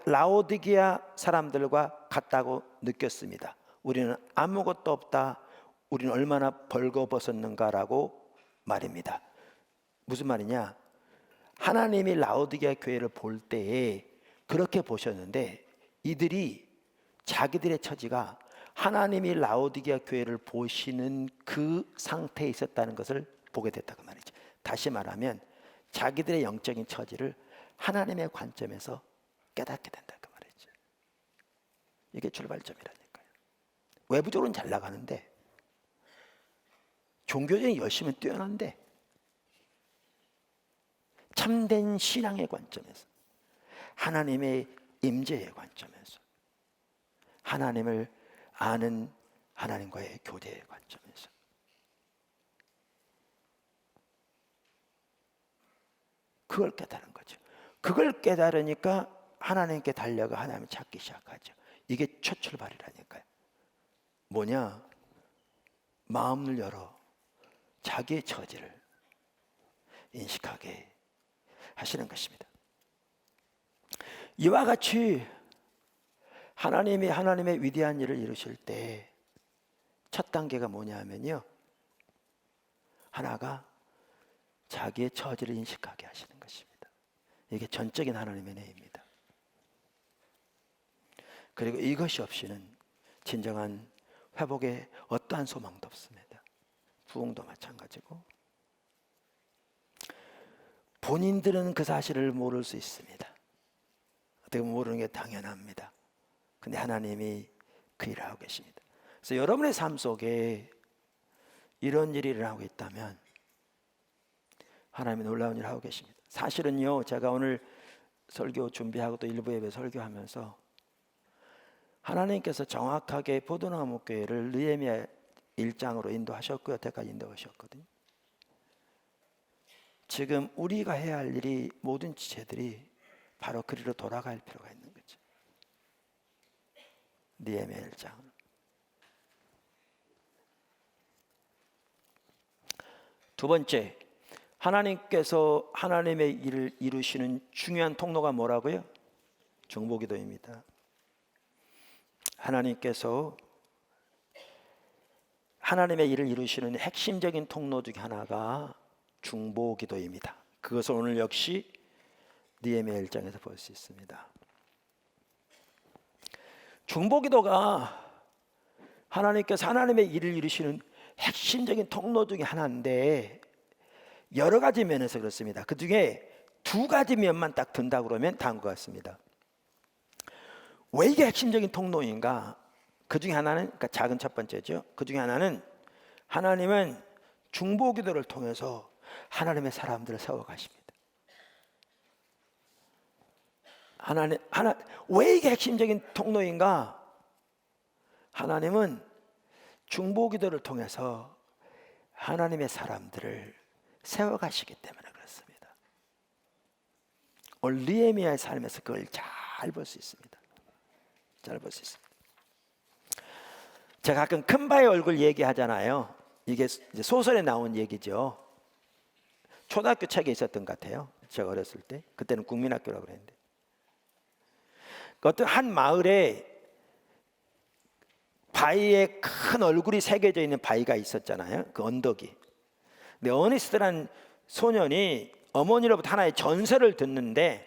Speaker 1: 라오디게아 사람들과 같다고 느꼈습니다. 우리는 아무것도 없다, 우리는 얼마나 벌거벗었는가라고 말입니다. 무슨 말이냐? 하나님이 라오디게아 교회를 볼 때에 그렇게 보셨는데 이들이 자기들의 처지가 하나님이 라오디게아 교회를 보시는 그 상태에 있었다는 것을 보게 됐다고 말이죠. 다시 말하면 자기들의 영적인 처지를 하나님의 관점에서 깨닫게 된다고 말이죠. 이게 출발점이라니까요. 외부적으로는 잘 나가는데 종교적인 열심은 뛰어난데 참된 신앙의 관점에서, 하나님의 임재의 관점에서, 하나님을 아는 하나님과의 교제의 관점에서 그걸 깨달은 거죠. 그걸 깨달으니까 하나님께 달려가 하나님을 찾기 시작하죠. 이게 첫 출발이라니까요. 뭐냐? 마음을 열어 자기의 처지를 인식하게 하시는 것입니다. 이와 같이 하나님의 위대한 일을 이루실 때 첫 단계가 뭐냐면요, 하나가 자기의 처지를 인식하게 하시는 것입니다. 이게 전적인 하나님의 은혜입니다. 그리고 이것이 없이는 진정한 회복에 어떠한 소망도 없습니다. 부흥도 마찬가지고. 본인들은 그 사실을 모를 수 있습니다. 어떻게 모르는 게 당연합니다. 근데 하나님이 그 일을 하고 계십니다. 그래서 여러분의 삶 속에 이런 일이 일어나고 있다면 하나님이 놀라운 일을 하고 계십니다. 사실은요, 제가 오늘 설교 준비하고 또 일부 예배 설교하면서 하나님께서 정확하게 포도나무 교회를 느헤미야 1장으로 인도하셨고 여태까지 인도하셨거든요. 지금 우리가 해야 할 일이, 모든 지체들이 바로 그리로 돌아갈 필요가 있는 거죠. 느헤미야 1장. 두 번째, 하나님께서 하나님의 일을 이루시는 중요한 통로가 뭐라고요? 중보기도입니다. 하나님께서 하나님의 일을 이루시는 핵심적인 통로 중에 하나가 중보기도입니다. 그것을 오늘 역시 느헤미야 1장에서 볼 수 있습니다. 중보기도가 하나님께서 하나님의 일을 이루시는 핵심적인 통로 중에 하나인데 여러 가지 면에서 그렇습니다. 그 중에 두 가지 면만 딱 든다 그러면 다음과 같습니다. 왜 이게 핵심적인 통로인가? 그 중에 하나는, 그러니까 작은 첫 번째죠. 그 중에 하나는 하나님은 중보기도를 통해서 하나님의 사람들을 세워가십니다. 왜 이게 핵심적인 통로인가? 하나님은 중보기도를 통해서 하나님의 사람들을 세워가시기 때문에 그렇습니다. 오늘 느헤미야의 삶에서 그걸 잘 볼 수 있습니다. 잘 볼 수 있습니다. 제가 가끔 큰 바의 얼굴 얘기하잖아요. 이게 이제 소설에 나온 얘기죠. 초등학교 책에 있었던 것 같아요. 제가 어렸을 때. 그때는 국민학교라고 그랬는데. 어떤 한 마을에 바위에 큰 얼굴이 새겨져 있는 바위가 있었잖아요. 그 언덕이. 근데 어니스트란 소년이 어머니로부터 하나의 전설을 듣는데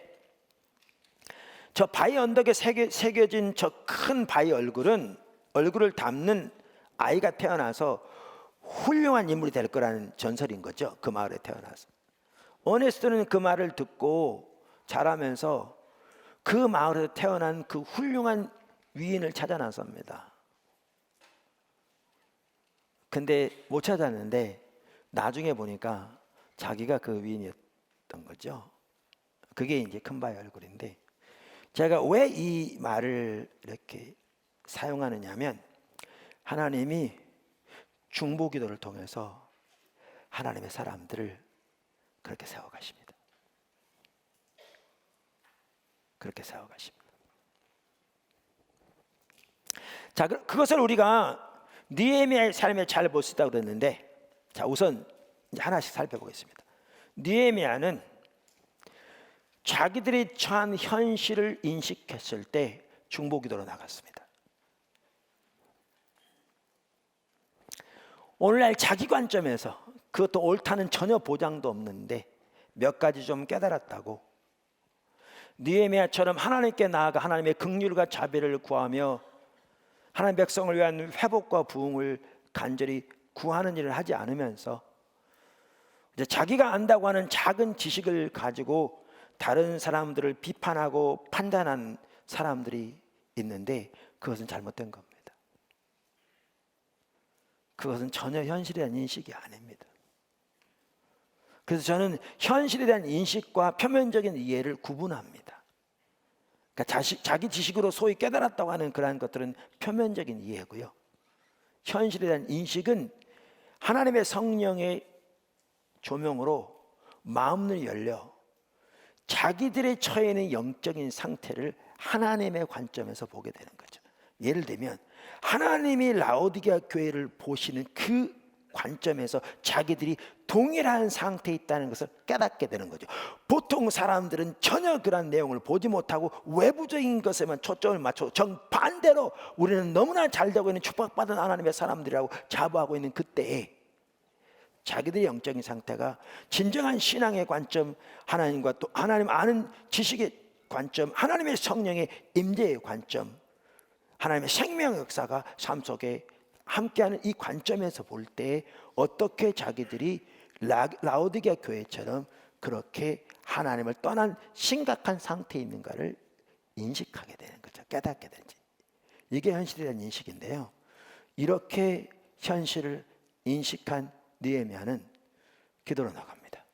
Speaker 1: 저 바위 언덕에 새겨진 저 큰 바위 얼굴을 담는 아이가 태어나서 훌륭한 인물이 될 거라는 전설인 거죠. 그 마을에 태어나서. 어니스트는 그 말을 듣고 자라면서 그 마을에서 태어난 그 훌륭한 위인을 찾아 나섭니다. 근데 못 찾았는데 나중에 보니까 자기가 그 위인이었던 거죠. 그게 이제 큰 바의 얼굴인데 제가 왜 이 말을 이렇게 사용하느냐면 하나님이 중보기도를 통해서 하나님의 사람들을 그렇게 세워가십니다. 그렇게 세워가십니다. 자, 그것을 우리가 느헤미야의 삶에 잘 볼 수 있다고 그랬는데 자, 우선 이제 하나씩 살펴보겠습니다. 느헤미야는 자기들이 처한 현실을 인식했을 때 중보기도로 나갔습니다. 오늘날 자기 관점에서 그것도 옳다는 전혀 보장도 없는데 몇 가지 좀 깨달았다고 느헤미야처럼 하나님께 나아가 하나님의 긍휼과 자비를 구하며 하나님 백성을 위한 회복과 부흥을 간절히 구하는 일을 하지 않으면서 이제 자기가 안다고 하는 작은 지식을 가지고 다른 사람들을 비판하고 판단하는 사람들이 있는데 그것은 잘못된 겁니다. 그것은 전혀 현실에 대한 인식이 아닙니다. 그래서 저는 현실에 대한 인식과 표면적인 이해를 구분합니다. 그러니까 자기 지식으로 소위 깨달았다고 하는 그러한 것들은 표면적인 이해고요. 현실에 대한 인식은 하나님의 성령의 조명으로 마음을 열려 자기들의 처해 있는 영적인 상태를 하나님의 관점에서 보게 되는 거죠. 예를 들면 하나님이 라오디게아 교회를 보시는 그 관점에서 자기들이 동일한 상태에 있다는 것을 깨닫게 되는 거죠. 보통 사람들은 전혀 그런 내용을 보지 못하고 외부적인 것에만 초점을 맞춰 정반대로 우리는 너무나 잘 되고 있는 축복받은 하나님의 사람들이라고 자부하고 있는 그때에 자기들의 영적인 상태가 진정한 신앙의 관점, 하나님과 또 하나님 아는 지식의 관점, 하나님의 성령의 임재의 관점, 하나님의 생명의 역사가 삶 속에 함께하는 이 관점에서 볼 때 어떻게 자기들이 라오디게아 교회처럼 그렇게 하나님을 떠난 심각한 상태에 있는가를 인식하게 되는 거죠. 깨닫게 되지. 이게 현실에 대한 인식인데요. 이렇게 현실을 인식한 느헤미야는 기도로 나갑니다.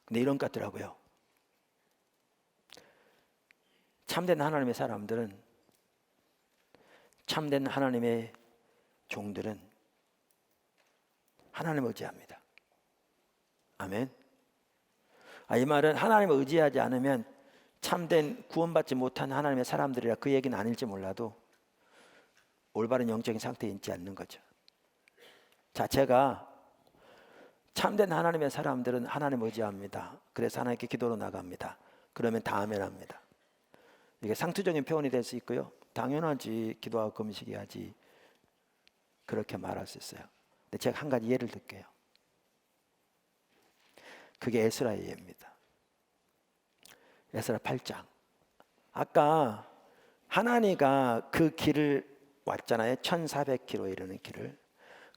Speaker 1: 근데 이런 것 같더라고요. 참된 하나님의 사람들은, 참된 하나님의 종들은 하나님을 의지합니다. 아멘. 이 말은 하나님을 의지하지 않으면 참된 구원받지 못한 하나님의 사람들이라 그 얘기는 아닐지 몰라도 올바른 영적인 상태에 있지 않는 거죠. 자, 제가 참된 하나님의 사람들은 하나님을 의지합니다. 그래서 하나님께 기도로 나갑니다. 그러면 다 아멘 합니다. 이게 상투적인 표현이 될 수 있고요. 당연하지, 기도하고 금식해야지, 그렇게 말할 수 있어요. 근데 제가 한 가지 예를 들게요. 그게 에스라의 예입니다. 에스라 8장. 아까 하나니가 그 길을 왔잖아요. 1400km 이르는 길을.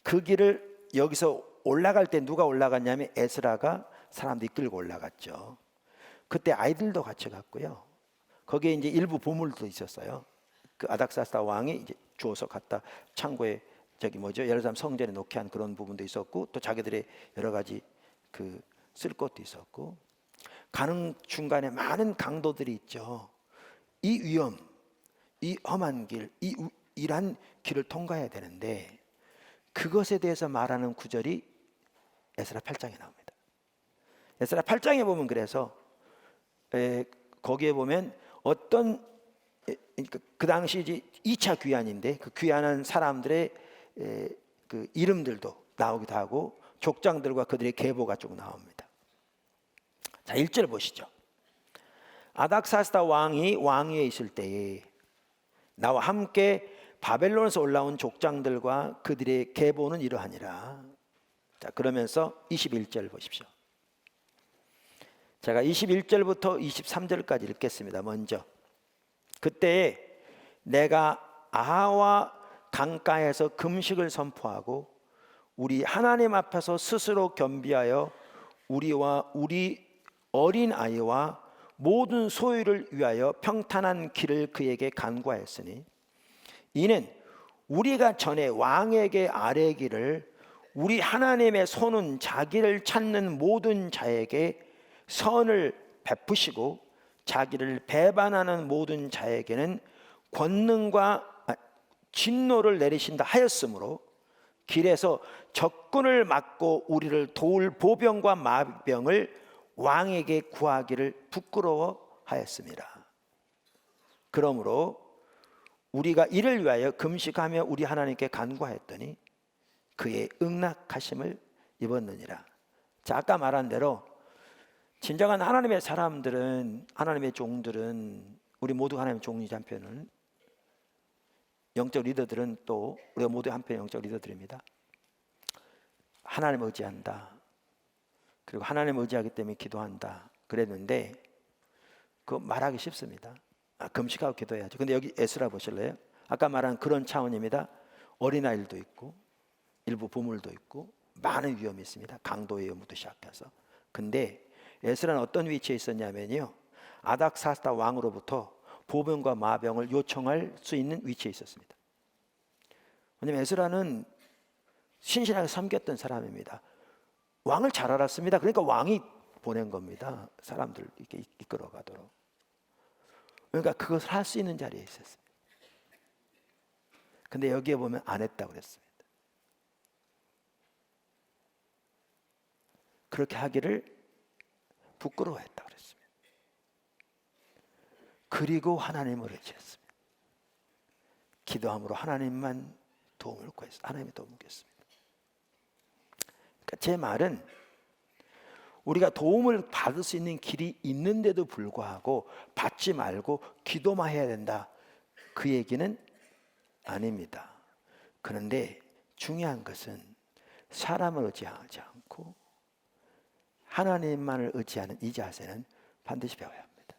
Speaker 1: 그 길을 여기서 올라갈 때 누가 올라갔냐면 에스라가 사람들 이끌고 올라갔죠. 그때 아이들도 같이 갔고요. 거기에 이제 일부 보물도 있었어요. 그 아닥사스다 왕이 이제 주워서 갖다 창고에 예루살렘 성전에 놓게 한 그런 부분도 있었고, 또 자기들의 여러 가지 그 쓸 것도 있었고, 가는 중간에 많은 강도들이 있죠. 이 위험, 이 험한 길, 이란 길을 통과해야 되는데 그것에 대해서 말하는 구절이 에스라 8장에 나옵니다. 에스라 8장에 보면 그래서 거기에 보면 어떤 그 당시 이제 2차 귀환인데 그 귀환한 사람들의 그 이름들도 나오기도 하고 족장들과 그들의 계보가 쭉 나옵니다. 자, 1절 보시죠. 아닥사스다 왕이 왕위에 있을 때에 나와 함께 바벨론에서 올라온 족장들과 그들의 계보는 이러하니라. 자, 그러면서 21절 보십시오. 제가 21절부터 23절까지 읽겠습니다. 먼저 그때 내가 아하와 강가에서 금식을 선포하고 우리 하나님 앞에서 스스로 겸비하여 우리와 우리 어린 아이와 모든 소유를 위하여 평탄한 길을 그에게 간구하였으니 이는 우리가 전에 왕에게 아뢰기를 우리 하나님의 손은 자기를 찾는 모든 자에게 선을 베푸시고 자기를 배반하는 모든 자에게는 권능과 진노를 내리신다 하였으므로 길에서 적군을 막고 우리를 도울 보병과 마병을 왕에게 구하기를 부끄러워하였습니다. 그러므로 우리가 이를 위하여 금식하며 우리 하나님께 간구하였더니 그의 응낙하심을 입었느니라. 자, 아까 말한 대로 진정한 하나님의 사람들은, 하나님의 종들은, 우리 모두 하나님의 종이자 한편은 영적 리더들은 또 우리가 모두 한편 영적 리더들입니다. 하나님 의지한다. 그리고 하나님 의지하기 때문에 기도한다. 그랬는데 그거 말하기 쉽습니다. 금식하고 기도해야죠. 근데 여기 에스라 보실래요? 아까 말한 그런 차원입니다. 어린아이들도 있고 일부 보물도 있고 많은 위험이 있습니다. 강도의 위험부터 시작해서. 근데 에스라는 어떤 위치에 있었냐면요, 아닥사스다 왕으로부터 보병과 마병을 요청할 수 있는 위치에 있었습니다. 왜냐하면 에스라는 신실하게 섬겼던 사람입니다. 왕을 잘 알았습니다. 그러니까 왕이 보낸 겁니다. 사람들 이렇게 이끌어 가도록. 그러니까 그것을 할 수 있는 자리에 있었습니다. 근데 여기에 보면 안 했다고 그랬습니다. 그렇게 하기를 부끄러워했다고 그랬습니다. 그리고 하나님을 의지했습니다. 기도함으로 하나님만 도움을 구했습니다. 하나님의 도움을 구했습니다. 그러니까 제 말은 우리가 도움을 받을 수 있는 길이 있는데도 불구하고 받지 말고 기도만 해야 된다, 그 얘기는 아닙니다. 그런데 중요한 것은 사람을 의지하지 않고 하나님만을 의지하는 이 자세는 반드시 배워야 합니다.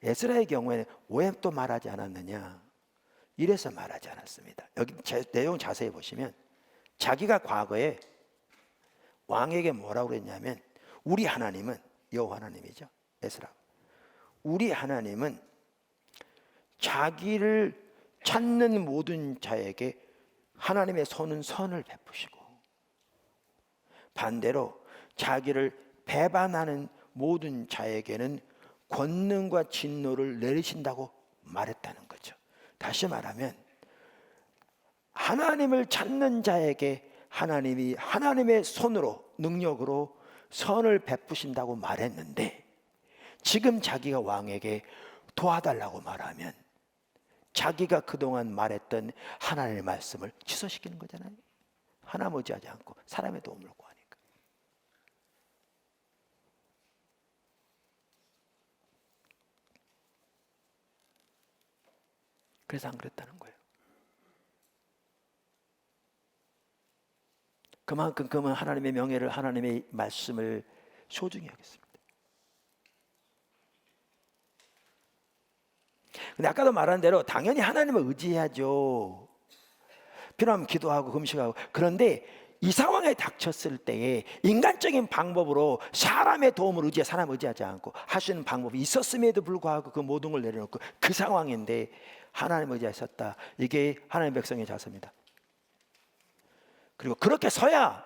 Speaker 1: 에스라의 경우에는 왜 또 말하지 않았느냐? 이래서 말하지 않았습니다. 여기 내용 자세히 보시면 자기가 과거에 왕에게 뭐라고 그랬냐면 우리 하나님은, 여호와 하나님이죠, 에스라, 우리 하나님은 자기를 찾는 모든 자에게 하나님의 손은 선을 베푸시고 반대로 자기를 배반하는 모든 자에게는 권능과 진노를 내리신다고 말했다는 거죠. 다시 말하면 하나님을 찾는 자에게 하나님이 하나님의 손으로, 능력으로 선을 베푸신다고 말했는데 지금 자기가 왕에게 도와달라고 말하면 자기가 그동안 말했던 하나님의 말씀을 취소시키는 거잖아요. 하나님 의지하지 않고 사람의 도움을 구하니까. 그래서 안 그랬다는 거예요. 그만큼 그는 하나님의 명예를, 하나님의 말씀을 소중히 하겠습니다. 근데 아까도 말한 대로 당연히 하나님을 의지해야죠. 필요하면 기도하고 금식하고. 그런데 이 상황에 닥쳤을 때에 인간적인 방법으로 사람의 도움을 의지해 사람 의지하지 않고 할 수 있는 방법이 있었음에도 불구하고 그 모든 걸 내려놓고 그 상황인데 하나님을 의지하셨다. 이게 하나님의 백성의 자세입니다. 그리고 그렇게 서야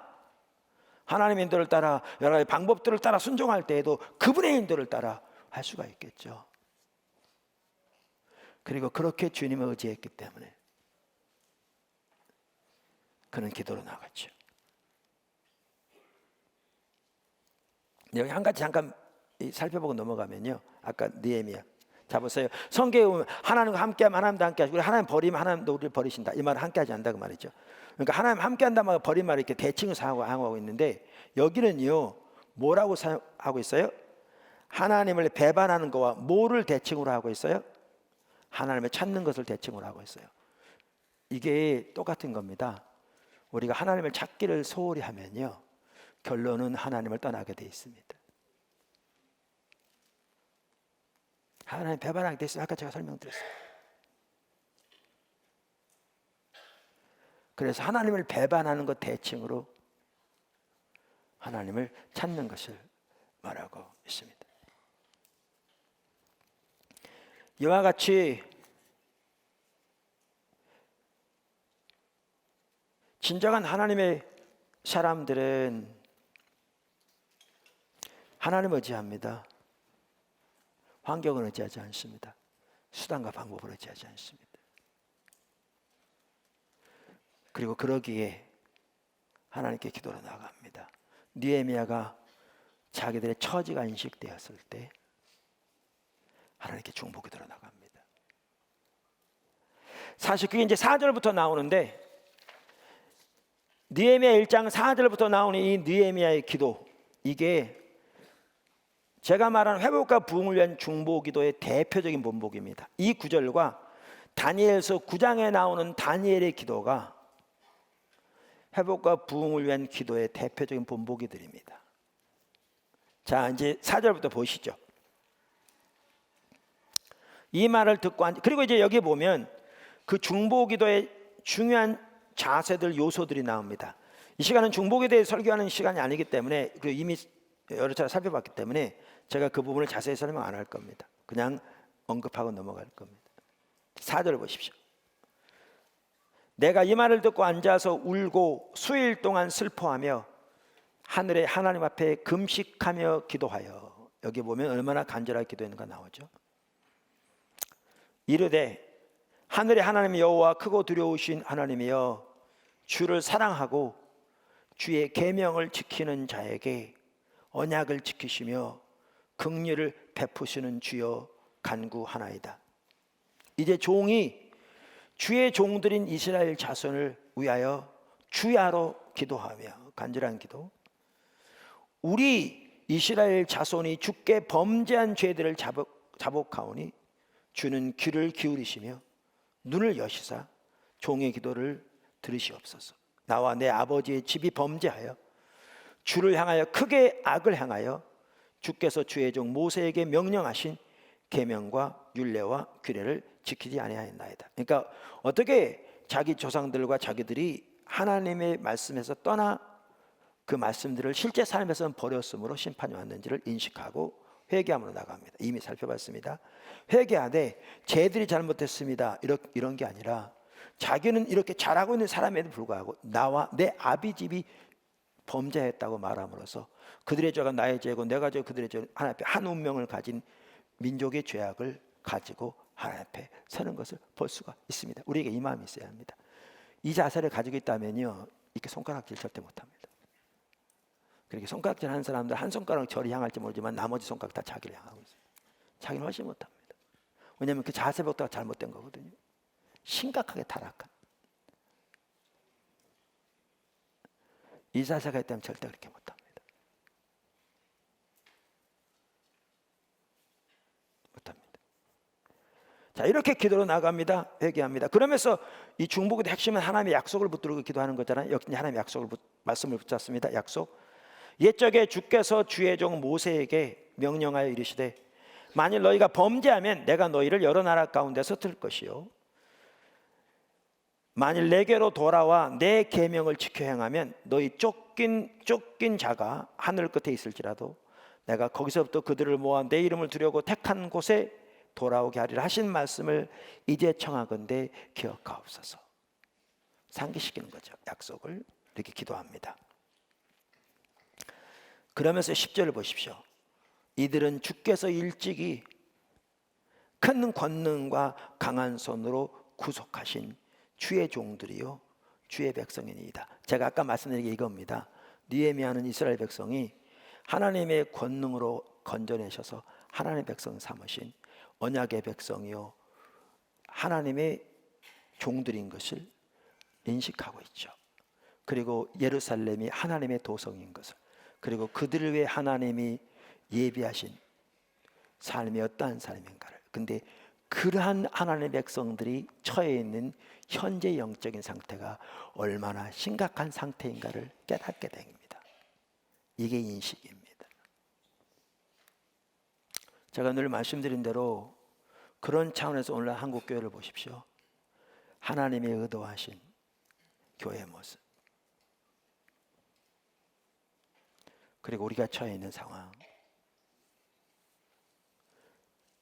Speaker 1: 하나님의 인도를 따라 여러 가지 방법들을 따라 순종할 때에도 그분의 인도를 따라 할 수가 있겠죠. 그리고 그렇게 주님을 의지했기 때문에 그는 기도로 나갔죠. 여기 한 가지 잠깐 살펴보고 넘어가면요, 아까 느헤미야. 자 보세요. 성경에 보면 하나님과 함께하면 하나님도 함께하시고 하나님 버리면 하나님도 우리를 버리신다. 이 말은 함께하지 않는다 그 말이죠. 그러니까 하나님 함께한다 말과 버린 말을 이렇게 대칭을 사용하고 있는데 여기는요 뭐라고 하고 있어요? 하나님을 배반하는 거와 뭐를 대칭으로 하고 있어요? 하나님을 찾는 것을 대칭으로 하고 있어요. 이게 똑같은 겁니다. 우리가 하나님을 찾기를 소홀히 하면요 결론은 하나님을 떠나게 돼 있습니다. 하나님 배반하게 돼 있어요. 아까 제가 설명드렸어요. 그래서 하나님을 배반하는 것 대칭으로 하나님을 찾는 것을 말하고 있습니다. 이와 같이 진정한 하나님의 사람들은 하나님을 의지합니다. 환경을 의지하지 않습니다. 수단과 방법을 의지하지 않습니다. 그리고 그러기에 하나님께 기도로 나갑니다. 느헤미야가 자기들의 처지가 인식되었을 때 하나님께 중보 기도로 나갑니다. 사실 그게 이제 4절부터 나오는데 느헤미야 1장 4절부터 나오는 이 느헤미야의 기도, 이게 제가 말하는 회복과 부흥을 위한 중보 기도의 대표적인 본보기입니다. 이 구절과 다니엘서 9장에 나오는 다니엘의 기도가 회복과 부흥을 위한 기도의 대표적인 본보기들입니다. 자, 이제 4절부터 보시죠. 이 말을 듣고 그리고 이제 여기 보면 그 중보 기도의 중요한 자세들, 요소들이 나옵니다. 이 시간은 중보 기도에 설교하는 시간이 아니기 때문에 이미 여러 차례 살펴봤기 때문에 제가 그 부분을 자세히 설명 안 할 겁니다. 그냥 언급하고 넘어갈 겁니다. 4절 보십시오. 내가 이 말을 듣고 앉아서 울고 수일 동안 슬퍼하며 하늘의 하나님 앞에 금식하며 기도하여, 여기 보면 얼마나 간절하게 기도했는가 나오죠. 이르되 하늘의 하나님 여호와 크고 두려우신 하나님이여, 주를 사랑하고 주의 계명을 지키는 자에게 언약을 지키시며 긍휼을 베푸시는 주여 간구하나이다. 이제 종이 주의 종들인 이스라엘 자손을 위하여 주야로 기도하며, 간절한 기도. 우리 이스라엘 자손이 주께 범죄한 죄들을 자복하오니 주는 귀를 기울이시며 눈을 여시사 종의 기도를 들으시옵소서. 나와 내 아버지의 집이 범죄하여 주를 향하여 크게 악을 행하여 주께서 주의 종 모세에게 명령하신 계명과 율례와 규례를 지키지 아니하였나이다. 그러니까 어떻게 자기 조상들과 자기들이 하나님의 말씀에서 떠나 그 말씀들을 실제 삶에서는 버렸으므로 심판이 왔는지를 인식하고 회개함으로 나갑니다. 이미 살펴봤습니다. 회개하되 쟤들이 잘못했습니다 이런 게 아니라 자기는 이렇게 잘하고 있는 사람에도 불구하고 나와 내 아비 집이 범죄했다고 말함으로써 그들의 죄가 나의 죄고 내가 죄 그들의 죄, 하나님 앞에 한 운명을 가진 민족의 죄악을 가지고 하나님 앞에 서는 것을 볼 수가 있습니다. 우리에게 이 마음이 있어야 합니다. 이 자세를 가지고 있다면요 이렇게 손가락질 절대 못합니다. 그렇게 손가락질 하는 사람들 한 손가락 저를 향할지 모르지만 나머지 손가락 다 자기를 향하고 있어요. 자기는 훨씬 못합니다. 왜냐하면 그 자세부터가 잘못된 거거든요. 심각하게 타락한 이 자세가 있다면 절대 그렇게 못합니다. 자, 이렇게 기도로 나갑니다. 회개합니다. 그러면서 이 중보기도 핵심은 하나님의 약속을 붙들고 기도하는 거잖아요. 여기 하나님의 말씀을 붙잡습니다. 약속. 옛적에 주께서 주의 종 모세에게 명령하여 이르시되 만일 너희가 범죄하면 내가 너희를 여러 나라 가운데서 들 것이요 만일 내게로 돌아와 내 계명을 지켜 행하면 너희 쫓긴 자가 하늘 끝에 있을지라도 내가 거기서부터 그들을 모아 내 이름을 두려고 택한 곳에 돌아오게 하리라 하신 말씀을 이제 청하건대 기억하옵소서. 상기시키는 거죠. 약속을 이렇게 기도합니다. 그러면서 10절을 보십시오. 이들은 주께서 일찍이 큰 권능과 강한 손으로 구속하신 주의 종들이요 주의 백성이니이다. 제가 아까 말씀드린 게 이겁니다. 느헤미야는 이스라엘 백성이 하나님의 권능으로 건져내셔서 하나님의 백성 삼으신 언약의 백성이요 하나님의 종들인 것을 인식하고 있죠. 그리고 예루살렘이 하나님의 도성인 것을, 그리고 그들을 위해 하나님이 예비하신 삶이 어떠한 삶인가를, 근데 그러한 하나님의 백성들이 처해 있는 현재 영적인 상태가 얼마나 심각한 상태인가를 깨닫게 됩니다. 이게 인식입니다. 제가 늘 말씀드린 대로 그런 차원에서 오늘 한국교회를 보십시오. 하나님의 의도하신 교회의 모습, 그리고 우리가 처해 있는 상황,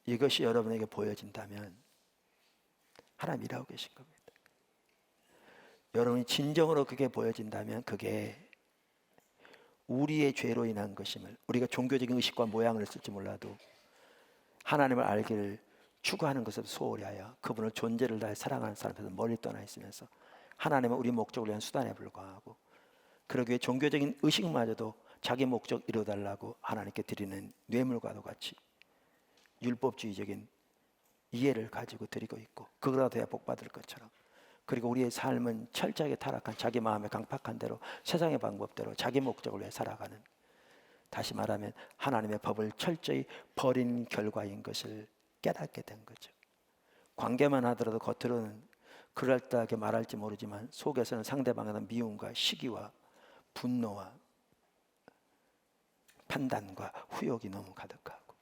Speaker 1: 이것이 여러분에게 보여진다면 하나님 일하고 계신 겁니다. 여러분이 진정으로 그게 보여진다면 그게 우리의 죄로 인한 것임을, 우리가 종교적인 의식과 모양을 쓸지 몰라도 하나님을 알기를 추구하는 것을 소홀히 하여 그분을 존재를 다해 사랑하는 사람에서 멀리 떠나 있으면서 하나님은 우리 목적을 위한 수단에 불과하고, 그러기 위해 종교적인 의식마저도 자기 목적 이루어달라고 하나님께 드리는 뇌물과도 같이 율법주의적인 이해를 가지고 드리고 있고, 그거라도 해야 복받을 것처럼, 그리고 우리의 삶은 철저하게 타락한 자기 마음의 강팍한 대로 세상의 방법대로 자기 목적을 위해 살아가는, 다시 말하면 하나님의 법을 철저히 버린 결과인 것을 깨닫게 된 거죠. 관계만 하더라도 겉으로는 그럴듯하게 말할지 모르지만 속에서는 상대방에 대한 미움과 시기와 분노와 판단과 후욕이 너무 가득하고,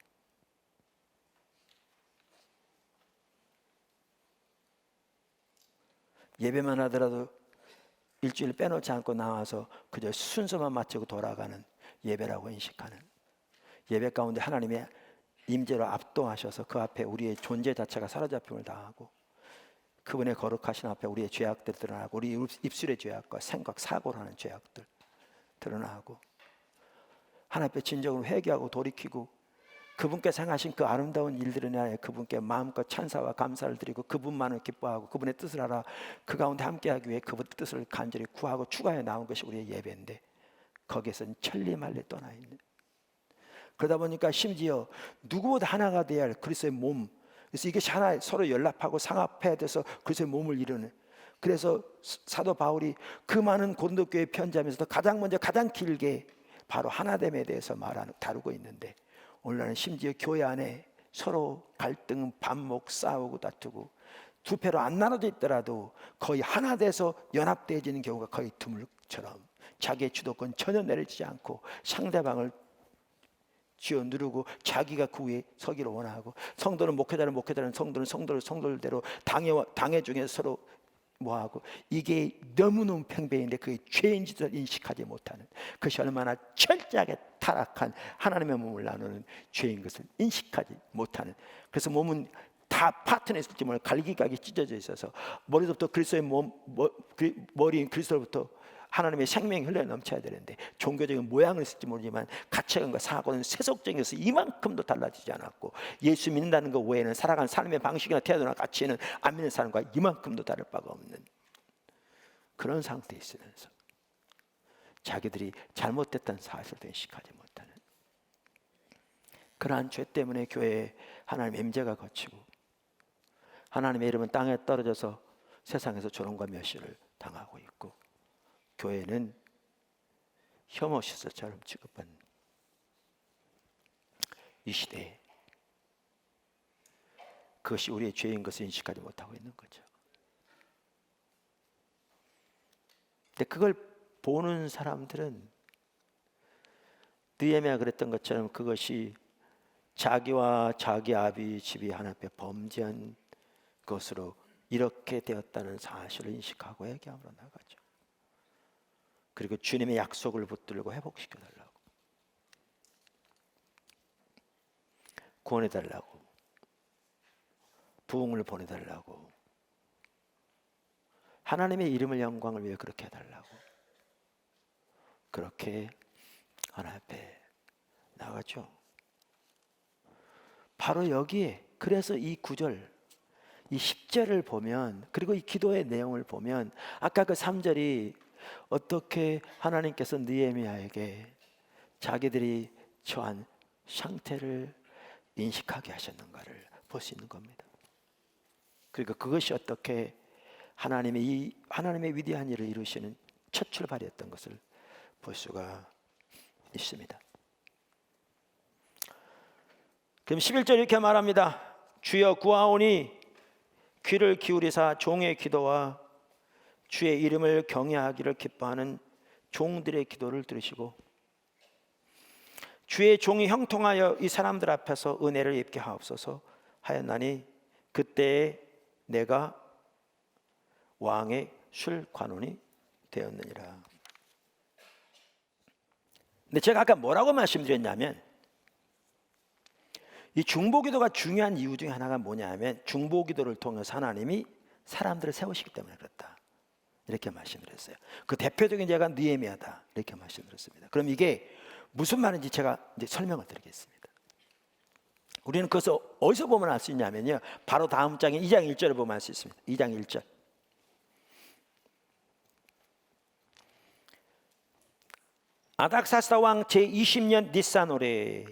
Speaker 1: 예배만 하더라도 일주일 빼놓지 않고 나와서 그저 순서만 마치고 돌아가는 예배라고 인식하는, 예배 가운데 하나님의 임재로 압도하셔서 그 앞에 우리의 존재 자체가 사로잡힘을 당하고, 그분의 거룩하신 앞에 우리의 죄악들 드러나고, 우리 입술의 죄악과 생각, 사고를 하는 죄악들 드러나고, 하나님 앞에 진정으로 회개하고 돌이키고 그분께서 행하신 그 아름다운 일들을 인하여 그분께 마음껏 찬사와 감사를 드리고 그분만을 기뻐하고 그분의 뜻을 알아 그 가운데 함께하기 위해 그분의 뜻을 간절히 구하고 추가해 나온 것이 우리의 예배인데, 거기에서는 천리말리 떠나 있는, 그러다 보니까 심지어 누구보다 하나가 되어야 할 그리스도의 몸, 그래서 이것이 하나 서로 연합하고 상합해야 돼서 그리스도의 몸을 이루는, 그래서 사도 바울이 그 많은 고린도교회 편지하면서도 가장 먼저 가장 길게 바로 하나됨에 대해서 다루고 있는데, 오늘날은 심지어 교회 안에 서로 갈등, 반목, 싸우고 다투고 두 패로 안 나눠져 있더라도 거의 하나 돼서 연합되어지는 경우가 거의 드물처럼 자기의 주도권 전혀 내려지지 않고 상대방을 쥐어 누르고 자기가 그 위에 서기를 원하고, 성도는 목회자는 성도는 성도들대로 당회 중에 서로 뭐하고, 이게 너무너무 팽배인데 그게 죄인지도 인식하지 못하는, 그것이 얼마나 철저하게 타락한 하나님의 몸을 나누는 죄인 것을 인식하지 못하는, 그래서 몸은 다 파트너에 있을지 몰라 갈기갈기 찢어져 있어서 머리부터 그리스도의 머리인 그리스도로부터 하나님의 생명이 흘러 넘쳐야 되는데, 종교적인 모양을 쓸지 모르지만 가치관과 사고는 세속적인 것은 이만큼도 달라지지 않았고, 예수 믿는다는 것 외에는 살아가는 삶의 방식이나 태도나 가치는 안 믿는 사람과 이만큼도 다를 바가 없는 그런 상태에 있으면서 자기들이 잘못됐다는 사실도 인식하지 못하는, 그러한 죄 때문에 교회에 하나님의 임재가 거치고 하나님의 이름은 땅에 떨어져서 세상에서 조롱과 멸시를 당하고 있고, 교회는 혐오시설처럼 취급받는 이 시대에 그것이 우리의 죄인 것을 인식하지 못하고 있는 거죠. 근데 그걸 보는 사람들은 느헤미야가 그랬던 것처럼 그것이 자기와 자기 아비 집이 하나님 앞에 범죄한 것으로 이렇게 되었다는 사실을 인식하고 회개함으로 나가죠. 그리고 주님의 약속을 붙들고 회복시켜달라고, 구원해달라고, 부흥을 보내달라고, 하나님의 이름을 영광을 위해 그렇게 해달라고, 그렇게 하나님 앞에 나가죠. 바로 여기에, 그래서 이 9절, 이 10절을 보면, 그리고 이 기도의 내용을 보면 아까 그 3절이 어떻게 하나님께서 느헤미야에게 자기들이 처한 상태를 인식하게 하셨는가를 볼 수 있는 겁니다. 그리고 그것이 어떻게 하나님의 위대한 일을 이루시는 첫 출발이었던 것을 볼 수가 있습니다. 그럼 11절 이렇게 말합니다. 주여 구하오니 귀를 기울이사 종의 기도와 주의 이름을 경외하기를 기뻐하는 종들의 기도를 들으시고 주의 종이 형통하여 이 사람들 앞에서 은혜를 입게 하옵소서 하였나니 그때에 내가 왕의 술관원이 되었느니라. 근데 제가 아까 뭐라고 말씀드렸냐면, 이 중보기도가 중요한 이유 중에 하나가 뭐냐면 중보기도를 통해서 하나님이 사람들을 세우시기 때문에 그렇다, 이렇게 말씀드렸어요. 그 대표적인 예가 느헤미야다, 이렇게 말씀드렸습니다. 그럼 이게 무슨 말인지 제가 이제 설명을 드리겠습니다. 우리는 그것을 어디서 보면 알 수 있냐면요, 바로 다음 장에 2장 1절을 보면 알 수 있습니다. 2장 1절. 아닥사스다 왕 제20년 니산월에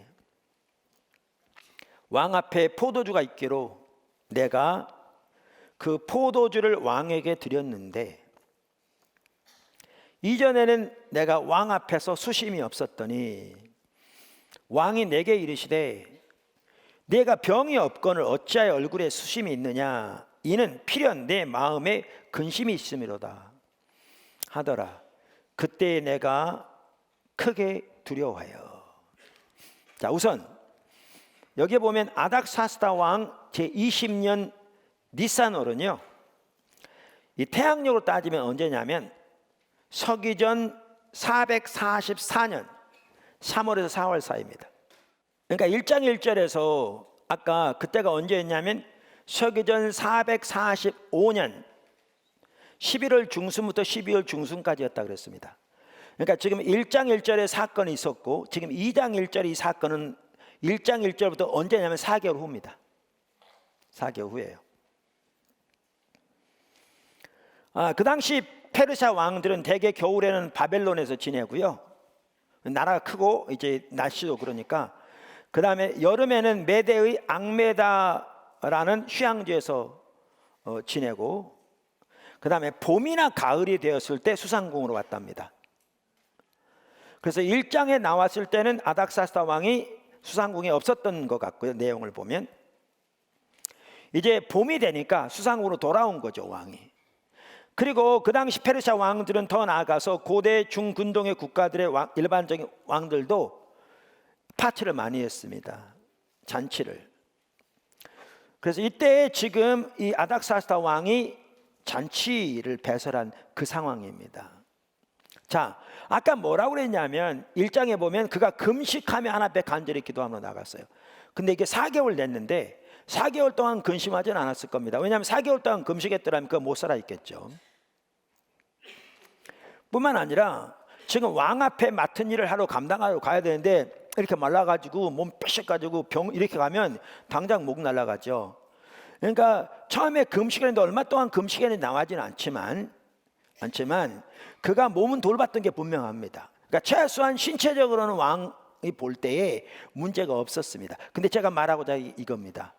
Speaker 1: 왕 앞에 포도주가 있기로 내가 그 포도주를 왕에게 드렸는데 이전에는 내가 왕 앞에서 수심이 없었더니 왕이 내게 이르시되 내가 병이 없거늘 어찌하여 얼굴에 수심이 있느냐, 이는 필연 내 마음에 근심이 있음이로다 하더라. 그때 내가 크게 두려워하여. 자, 우선 여기 보면 아닥사스다 왕 제20년 니산월은요, 이 태양력으로 따지면 언제냐면 서기전 444년 3월에서 4월 사이입니다. 그러니까 1장 1절에서 아까 그때가 언제였냐면 서기전 445년 11월 중순부터 12월 중순까지였다 그랬습니다. 그러니까 지금 1장 1절에 사건이 있었고 지금 2장 1절 이 사건은 1장 1절부터 언제냐면 4개월 후입니다. 4개월 후예요. 그 당시 페르시아 왕들은 대개 겨울에는 바벨론에서 지내고요, 나라가 크고 이제 날씨도 그러니까, 그 다음에 여름에는 메대의 앙메다라는 휴양지에서 지내고, 그 다음에 봄이나 가을이 되었을 때 수상궁으로 왔답니다. 그래서 1장에 나왔을 때는 아닥사스다 왕이 수상궁에 없었던 것 같고요, 내용을 보면. 이제 봄이 되니까 수상궁으로 돌아온 거죠, 왕이. 그리고 그 당시 페르시아 왕들은 더 나아가서 고대 중근동의 국가들의 일반적인 왕들도 파티를 많이 했습니다, 잔치를. 그래서 이때 지금 이 아닥사스다 왕이 잔치를 배설한 그 상황입니다. 자, 아까 뭐라고 그랬냐면 1장에 보면 그가 금식하며 하나님 앞에 간절히 기도하며 나갔어요. 근데 이게 4개월 됐는데 4개월 동안 근심하지는 않았을 겁니다. 왜냐하면 4개월 동안 금식했더라면 그거 못 살아 있겠죠. 뿐만 아니라 지금 왕 앞에 맡은 일을 하러 감당하러 가야 되는데 이렇게 말라가지고 몸 뼈셔가지고 병 이렇게 가면 당장 목 날아가죠. 그러니까 처음에 금식했는데 얼마 동안 금식했는데 나와지는 않지만 그가 몸은 돌봤던 게 분명합니다. 그러니까 최소한 신체적으로는 왕이 볼 때에 문제가 없었습니다. 근데 제가 말하고자 이겁니다.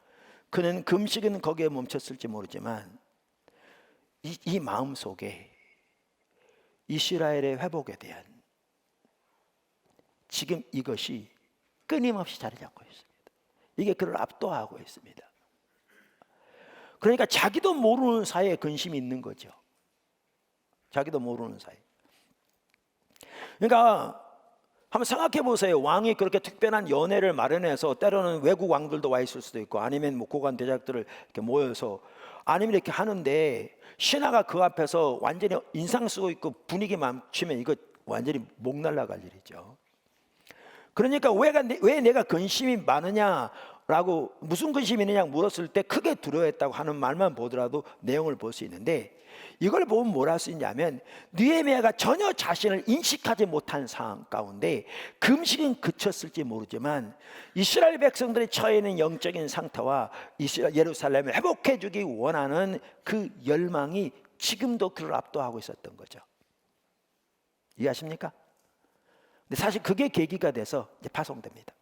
Speaker 1: 그는 금식은 거기에 멈췄을지 모르지만 이 마음 속에 이스라엘의 회복에 대한 지금 이것이 끊임없이 자리 잡고 있습니다. 이게 그를 압도하고 있습니다. 그러니까 자기도 모르는 사이에 근심이 있는 거죠. 자기도 모르는 사이. 그러니까 한번 생각해 보세요. 왕이 그렇게 특별한 연회를 마련해서, 때로는 외국 왕들도 와 있을 수도 있고, 아니면 뭐 고관 대작들을 이렇게 모여서, 아니면 이렇게 하는데 신하가 그 앞에서 완전히 인상 쓰고 있고 분위기 망치면 이거 완전히 목 날라갈 일이죠. 그러니까 왜 내가 근심이 많으냐라고, 무슨 근심이 있느냐 물었을 때 크게 두려워했다고 하는 말만 보더라도 내용을 볼 수 있는데, 이걸 보면 뭘 할 수 있냐면, 느헤미야가 전혀 자신을 인식하지 못한 상황 가운데 금식은 그쳤을지 모르지만 이스라엘 백성들이 처해 있는 영적인 상태와 예루살렘을 회복해 주기 원하는 그 열망이 지금도 그를 압도하고 있었던 거죠. 이해하십니까? 근데 사실 그게 계기가 돼서 이제 파송됩니다.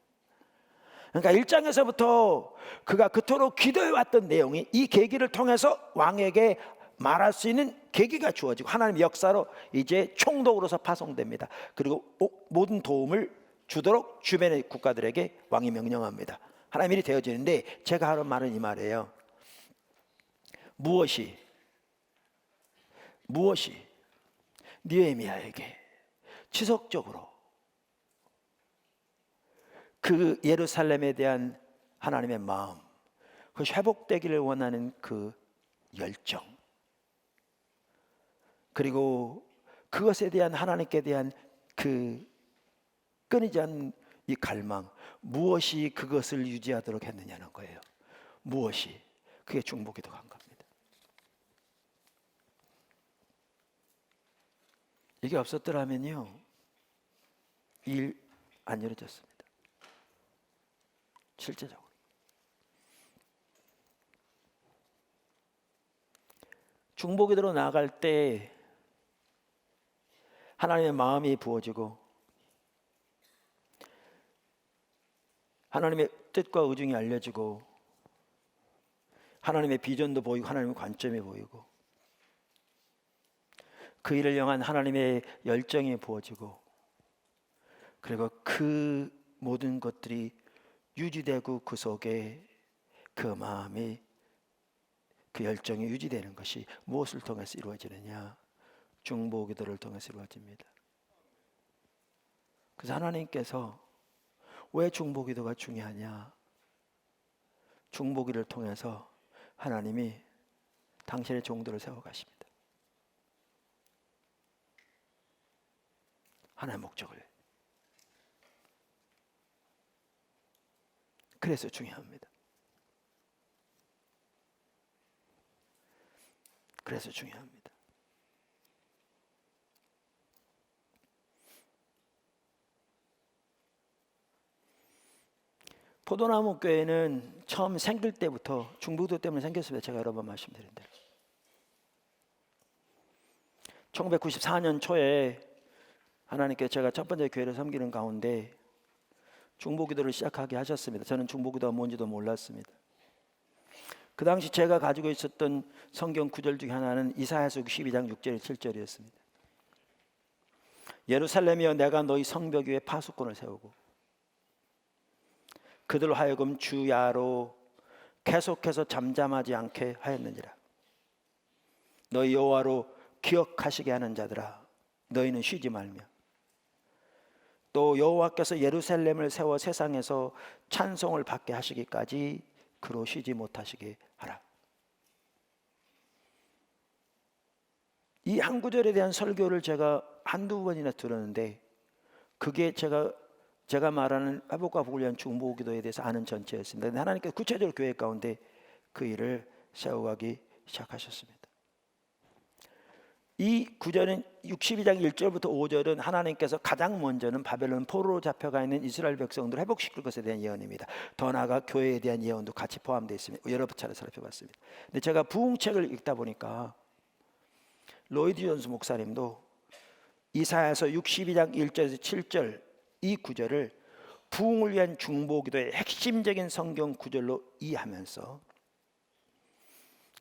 Speaker 1: 그러니까 1장에서부터 그가 그토록 기도해왔던 내용이 이 계기를 통해서 왕에게 말할 수 있는 계기가 주어지고 하나님의 역사로 이제 총독으로서 파송됩니다. 그리고 모든 도움을 주도록 주변의 국가들에게 왕이 명령합니다. 하나님 일이 되어지는데, 제가 하는 말은 이 말이에요. 무엇이 느헤미야에게 지속적으로 그 예루살렘에 대한 하나님의 마음, 그것이 회복되기를 원하는 그 열정, 그리고 그것에 대한 하나님께 대한 그 끊이지 않는 이 갈망, 무엇이 그것을 유지하도록 했느냐는 거예요. 무엇이? 그게 중보기도가 한 겁니다. 이게 없었더라면요, 일 안 이루어졌습니다. 실제적으로. 중보기도로 나아갈 때 하나님의 마음이 부어지고 하나님의 뜻과 의중이 알려지고 하나님의 비전도 보이고 하나님의 관점이 보이고 그 일을 향한 하나님의 열정이 부어지고, 그리고 그 모든 것들이 유지되고 그 속에 그 마음이, 그 열정이 유지되는 것이 무엇을 통해서 이루어지느냐? 중보기도를 통해서 이루어집니다. 그래서 하나님께서 왜 중보기도가 중요하냐? 중보기를 통해서 하나님이 당신의 종들을 세워가십니다. 하나의 목적을. 그래서 중요합니다. 그래서 중요합니다. 포도나무 교회는 처음 생길 때부터 중보기도 때문에 생겼습니다. 제가 여러 번 말씀드린 대로 1994년 초에 하나님께 제가 첫 번째 교회를 섬기는 가운데 중보기도를 시작하게 하셨습니다. 저는 중보기도가 뭔지도 몰랐습니다. 그 당시 제가 가지고 있었던 성경 구절 중에 하나는 이사야서 62장 6절 7절이었습니다. 예루살렘이여, 내가 너희 성벽 위에 파수꾼을 세우고 그들로 하여금 주야로 계속해서 잠잠하지 않게 하였느니라. 너희 여호와로 기억하시게 하는 자들아, 너희는 쉬지 말며 또 여호와께서 예루살렘을 세워 세상에서 찬송을 받게 하시기까지 그로 쉬지 못하시게 하라. 이 한 구절에 대한 설교를 제가 한두 번이나 들었는데, 그게 제가 말하는 회복과 복을 위한 중보기도에 대해서 아는 전체였습니다. 근데 하나님께서 구체적으로 교회 가운데 그 일을 세워가기 시작하셨습니다. 이 구절은 62장 1절부터 5절은 하나님께서 가장 먼저는 바벨론 포로로 잡혀가 있는 이스라엘 백성들을 회복시킬 것에 대한 예언입니다. 더 나아가 교회에 대한 예언도 같이 포함되어 있습니다. 여러 차례 살펴봤습니다. 근데 제가 부흥책을 읽다 보니까 로이드 존스 목사님도 이사야서 62장 1절에서 7절 이 구절을 부흥을 위한 중보기도의 핵심적인 성경 구절로 이해하면서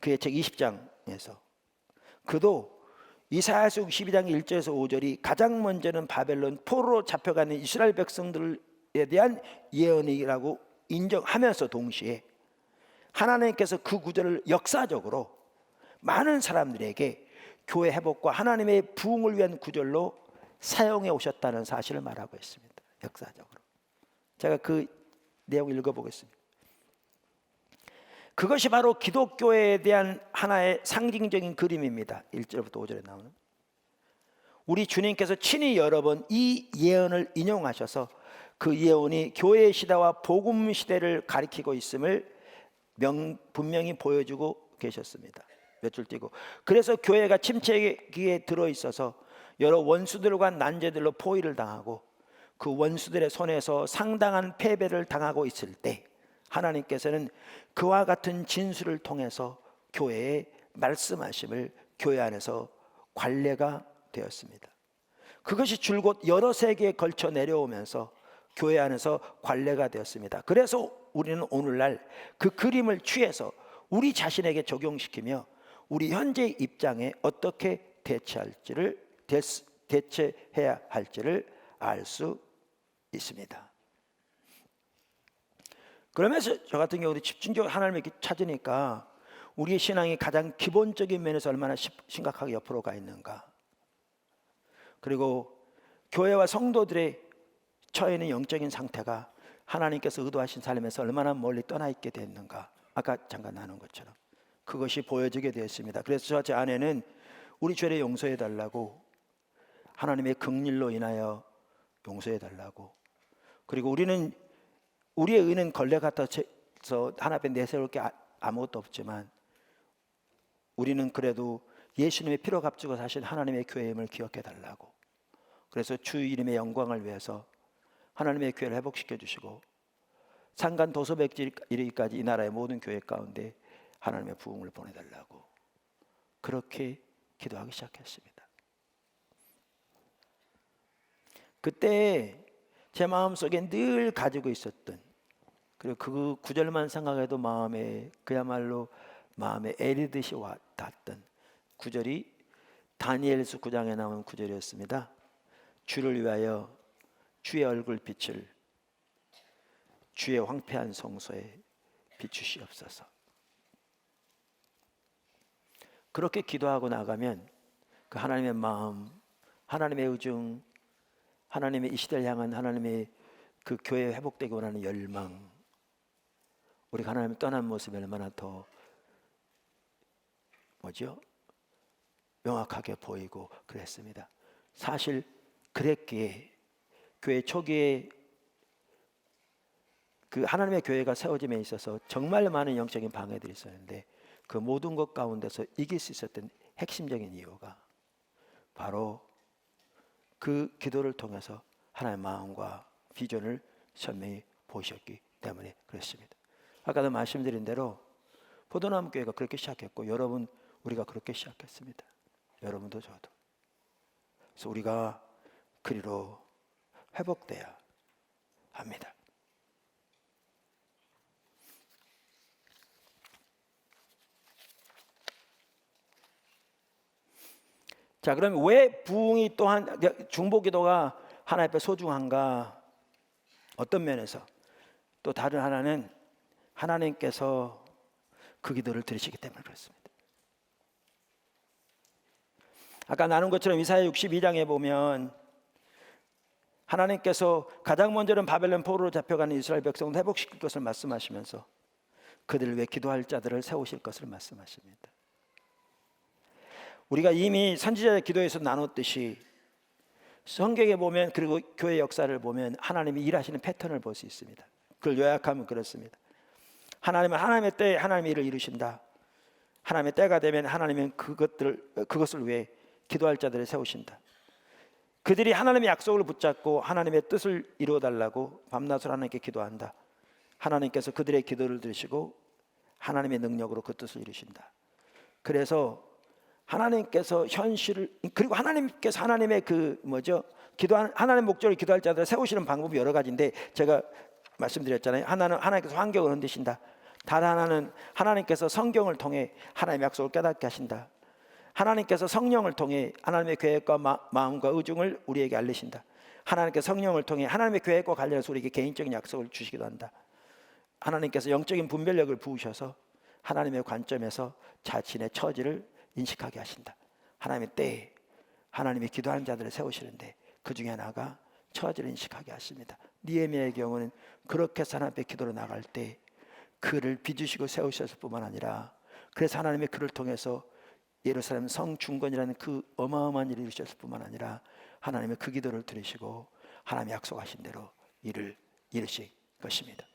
Speaker 1: 그의 책 20장에서 그도 이사야서 62장 1절에서 5절이 가장 먼저는 바벨론 포로로 잡혀가는 이스라엘 백성들에 대한 예언이라고 인정하면서 동시에 하나님께서 그 구절을 역사적으로 많은 사람들에게 교회 회복과 하나님의 부흥을 위한 구절로 사용해 오셨다는 사실을 말하고 있습니다. 역사적으로. 제가 그 내용을 읽어보겠습니다. 그것이 바로 기독교에 대한 하나의 상징적인 그림입니다. 1절부터 5절에 나오는. 우리 주님께서 친히 여러 번 이 예언을 인용하셔서 그 예언이 교회의 시대와 복음 시대를 가리키고 있음을 분명히 보여주고 계셨습니다. 몇 줄 띄고. 그래서 교회가 침체기에 들어있어서 여러 원수들과 난제들로 포위를 당하고 그 원수들의 손에서 상당한 패배를 당하고 있을 때 하나님께서는 그와 같은 진술을 통해서 교회에 말씀하심을 교회 안에서 관례가 되었습니다. 그것이 줄곧 여러 세기에 걸쳐 내려오면서 교회 안에서 관례가 되었습니다. 그래서 우리는 오늘날 그 그림을 취해서 우리 자신에게 적용시키며 우리 현재 입장에 어떻게 대처해야 할지를 알 수 있습니다. 그러면서 저 같은 경우도 집중적으로 하나님을 찾으니까 우리의 신앙이 가장 기본적인 면에서 얼마나 심각하게 옆으로 가 있는가, 그리고 교회와 성도들의 처해 있는 영적인 상태가 하나님께서 의도하신 삶에서 얼마나 멀리 떠나 있게 됐는가, 아까 잠깐 나눈 것처럼 그것이 보여지게 되었습니다. 그래서 제 아내는 우리 죄를 용서해 달라고, 하나님의 긍휼로 인하여 용서해 달라고, 그리고 우리는 우리의 의는 걸레 같아서 하나님 앞에 내세울 게 아무것도 없지만 우리는 그래도 예수님의 피로 값주고 사신 하나님의 교회임을 기억해 달라고, 그래서 주 이름의 영광을 위해서 하나님의 교회를 회복시켜 주시고 상간 도서백지 이르기까지 이 나라의 모든 교회 가운데 하나님의 부흥을 보내달라고 그렇게 기도하기 시작했습니다. 그때 제 마음속에 늘 가지고 있었던, 그리고 그 구절만 생각해도 마음에 그야말로 마음에 애리듯이 닿았던 구절이 다니엘서 9장에 나온 구절이었습니다. 주를 위하여 주의 얼굴 빛을 주의 황폐한 성소에 비추시옵소서. 그렇게 기도하고 나가면 그 하나님의 마음, 하나님의 의중, 하나님의 이 시대를 향한 하나님의 그 교회 회복되기 원하는 열망, 우리가 하나님을 떠난 모습이 얼마나 더 명확하게 보이고 그랬습니다. 사실 그랬기에 교회 초기에 그 하나님의 교회가 세워짐에 있어서 정말 많은 영적인 방해들이 있었는데 그 모든 것 가운데서 이길 수 있었던 핵심적인 이유가 바로 그 기도를 통해서 하나님의 마음과 비전을 선명히 보셨기 때문에 그렇습니다. 아까도 말씀드린 대로 포도나무 교회가 그렇게 시작했고 여러분 우리가 그렇게 시작했습니다. 여러분도 저도. 그래서 우리가 그리로 회복돼야 합니다. 자, 그럼 왜 부흥이 또한 중보기도가 하나님 앞에 소중한가? 어떤 면에서? 또 다른 하나는 하나님께서 그 기도를 들으시기 때문에 그렇습니다. 아까 나눈 것처럼 이사야 62장에 보면 하나님께서 가장 먼저는 바벨론 포로로 잡혀가는 이스라엘 백성을 회복시킬 것을 말씀하시면서 그들을 위해 기도할 자들을 세우실 것을 말씀하십니다. 우리가 이미 선지자의 기도에서 나눴듯이 성경에 보면, 그리고 교회 역사를 보면 하나님이 일하시는 패턴을 볼 수 있습니다. 그걸 요약하면 그렇습니다. 하나님은 하나님의 때에 하나님의 일을 이루신다. 하나님의 때가 되면 하나님은 그것을 위해 기도할 자들을 세우신다. 그들이 하나님의 약속을 붙잡고 하나님의 뜻을 이루어달라고 밤낮으로 하나님께 기도한다. 하나님께서 그들의 기도를 들으시고 하나님의 능력으로 그 뜻을 이루신다. 그래서 하나님께서 현실을, 그리고 하나님께서 하나님의 하나님의 목적을 기도할 자들을 세우시는 방법이 여러 가지인데 제가 말씀드렸잖아요. 하나는 하나님께서 환경을 흔드신다. 다른 하나는 하나님께서 성경을 통해 하나님의 약속을 깨닫게 하신다. 하나님께서 성령을 통해 하나님의 계획과 마음과 의중을 우리에게 알리신다. 하나님께서 성령을 통해 하나님의 계획과 관련해서 우리에게 개인적인 약속을 주시기도 한다. 하나님께서 영적인 분별력을 부으셔서 하나님의 관점에서 자신의 처지를 인식하게 하신다. 하나님의 때에 하나님이 기도하는 자들을 세우시는데 그 중에 하나가 처지를 인식하게 하십니다. 느헤미야의 경우는 그렇게 해서 하나님 앞에 기도로 나갈 때 그를 빚으시고 세우셨을 뿐만 아니라, 그래서 하나님의 그를 통해서 예루살렘 성 중건이라는 그 어마어마한 일을 이루셨을 뿐만 아니라 하나님의 그 기도를 들으시고 하나님이 약속하신 대로 일을 이루실 것입니다.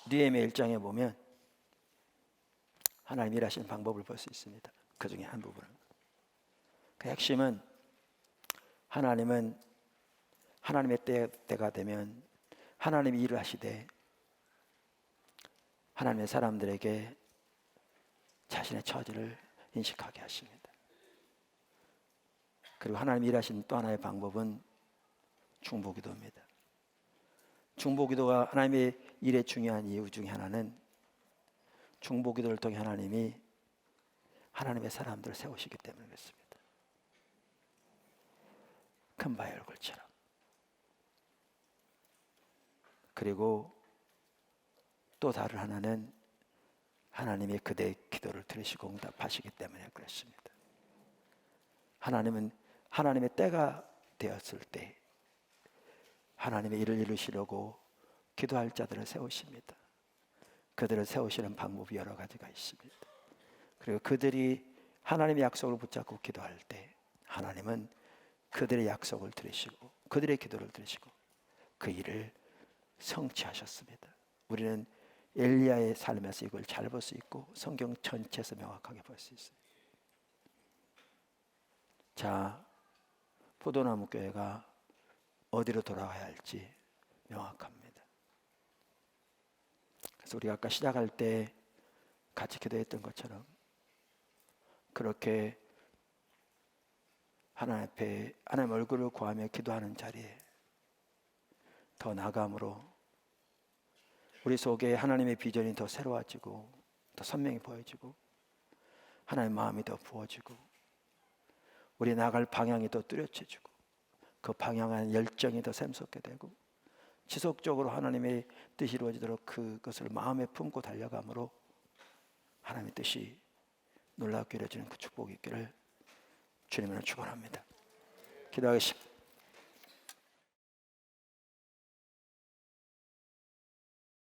Speaker 1: 느헤미야 1장에 보면 하나님 일하시는 방법을 볼 수 있습니다. 그 중에 한 부분은, 그 핵심은 하나님은 하나님의 때가 되면 하나님이 일을 하시되 하나님의 사람들에게 자신의 처지를 인식하게 하십니다. 그리고 하나님이 일하시는 또 하나의 방법은 중보기도입니다. 중보기도가 하나님의 일에 중요한 이유 중에 하나는 중보기도를 통해 하나님이 하나님의 사람들을 세우시기 때문에 그렇습니다. 큰 바위 얼굴처럼. 그리고 또 다른 하나는 하나님이 그대의 기도를 들으시고 응답하시기 때문에 그렇습니다. 하나님은 하나님의 때가 되었을 때 하나님의 일을 이루시려고 기도할 자들을 세우십니다. 그들을 세우시는 방법이 여러 가지가 있습니다. 그리고 그들이 하나님의 약속을 붙잡고 기도할 때 하나님은 그들의 약속을 들으시고 그들의 기도를 들으시고 그 일을 성취하셨습니다. 우리는 엘리야의 삶에서 이걸 잘 볼 수 있고 성경 전체에서 명확하게 볼 수 있어요. 자, 포도나무 교회가 어디로 돌아가야 할지 명확합니다. 그래서 우리가 아까 시작할 때 같이 기도했던 것처럼 그렇게 하나님 앞에 하나님 얼굴을 구하며 기도하는 자리에 더 나아감으로 우리 속에 하나님의 비전이 더 새로워지고 더 선명히 보여지고 하나님의 마음이 더 부어지고 우리 나갈 방향이 더 뚜렷해지고 그 방향한 열정이 더 샘솟게 되고 지속적으로 하나님의 뜻이 이루어지도록 그것을 마음에 품고 달려감으로 하나님의 뜻이 놀랍게 이루어지는 그 축복이 있기를 주님으로 축원합니다. 기도하겠습니다.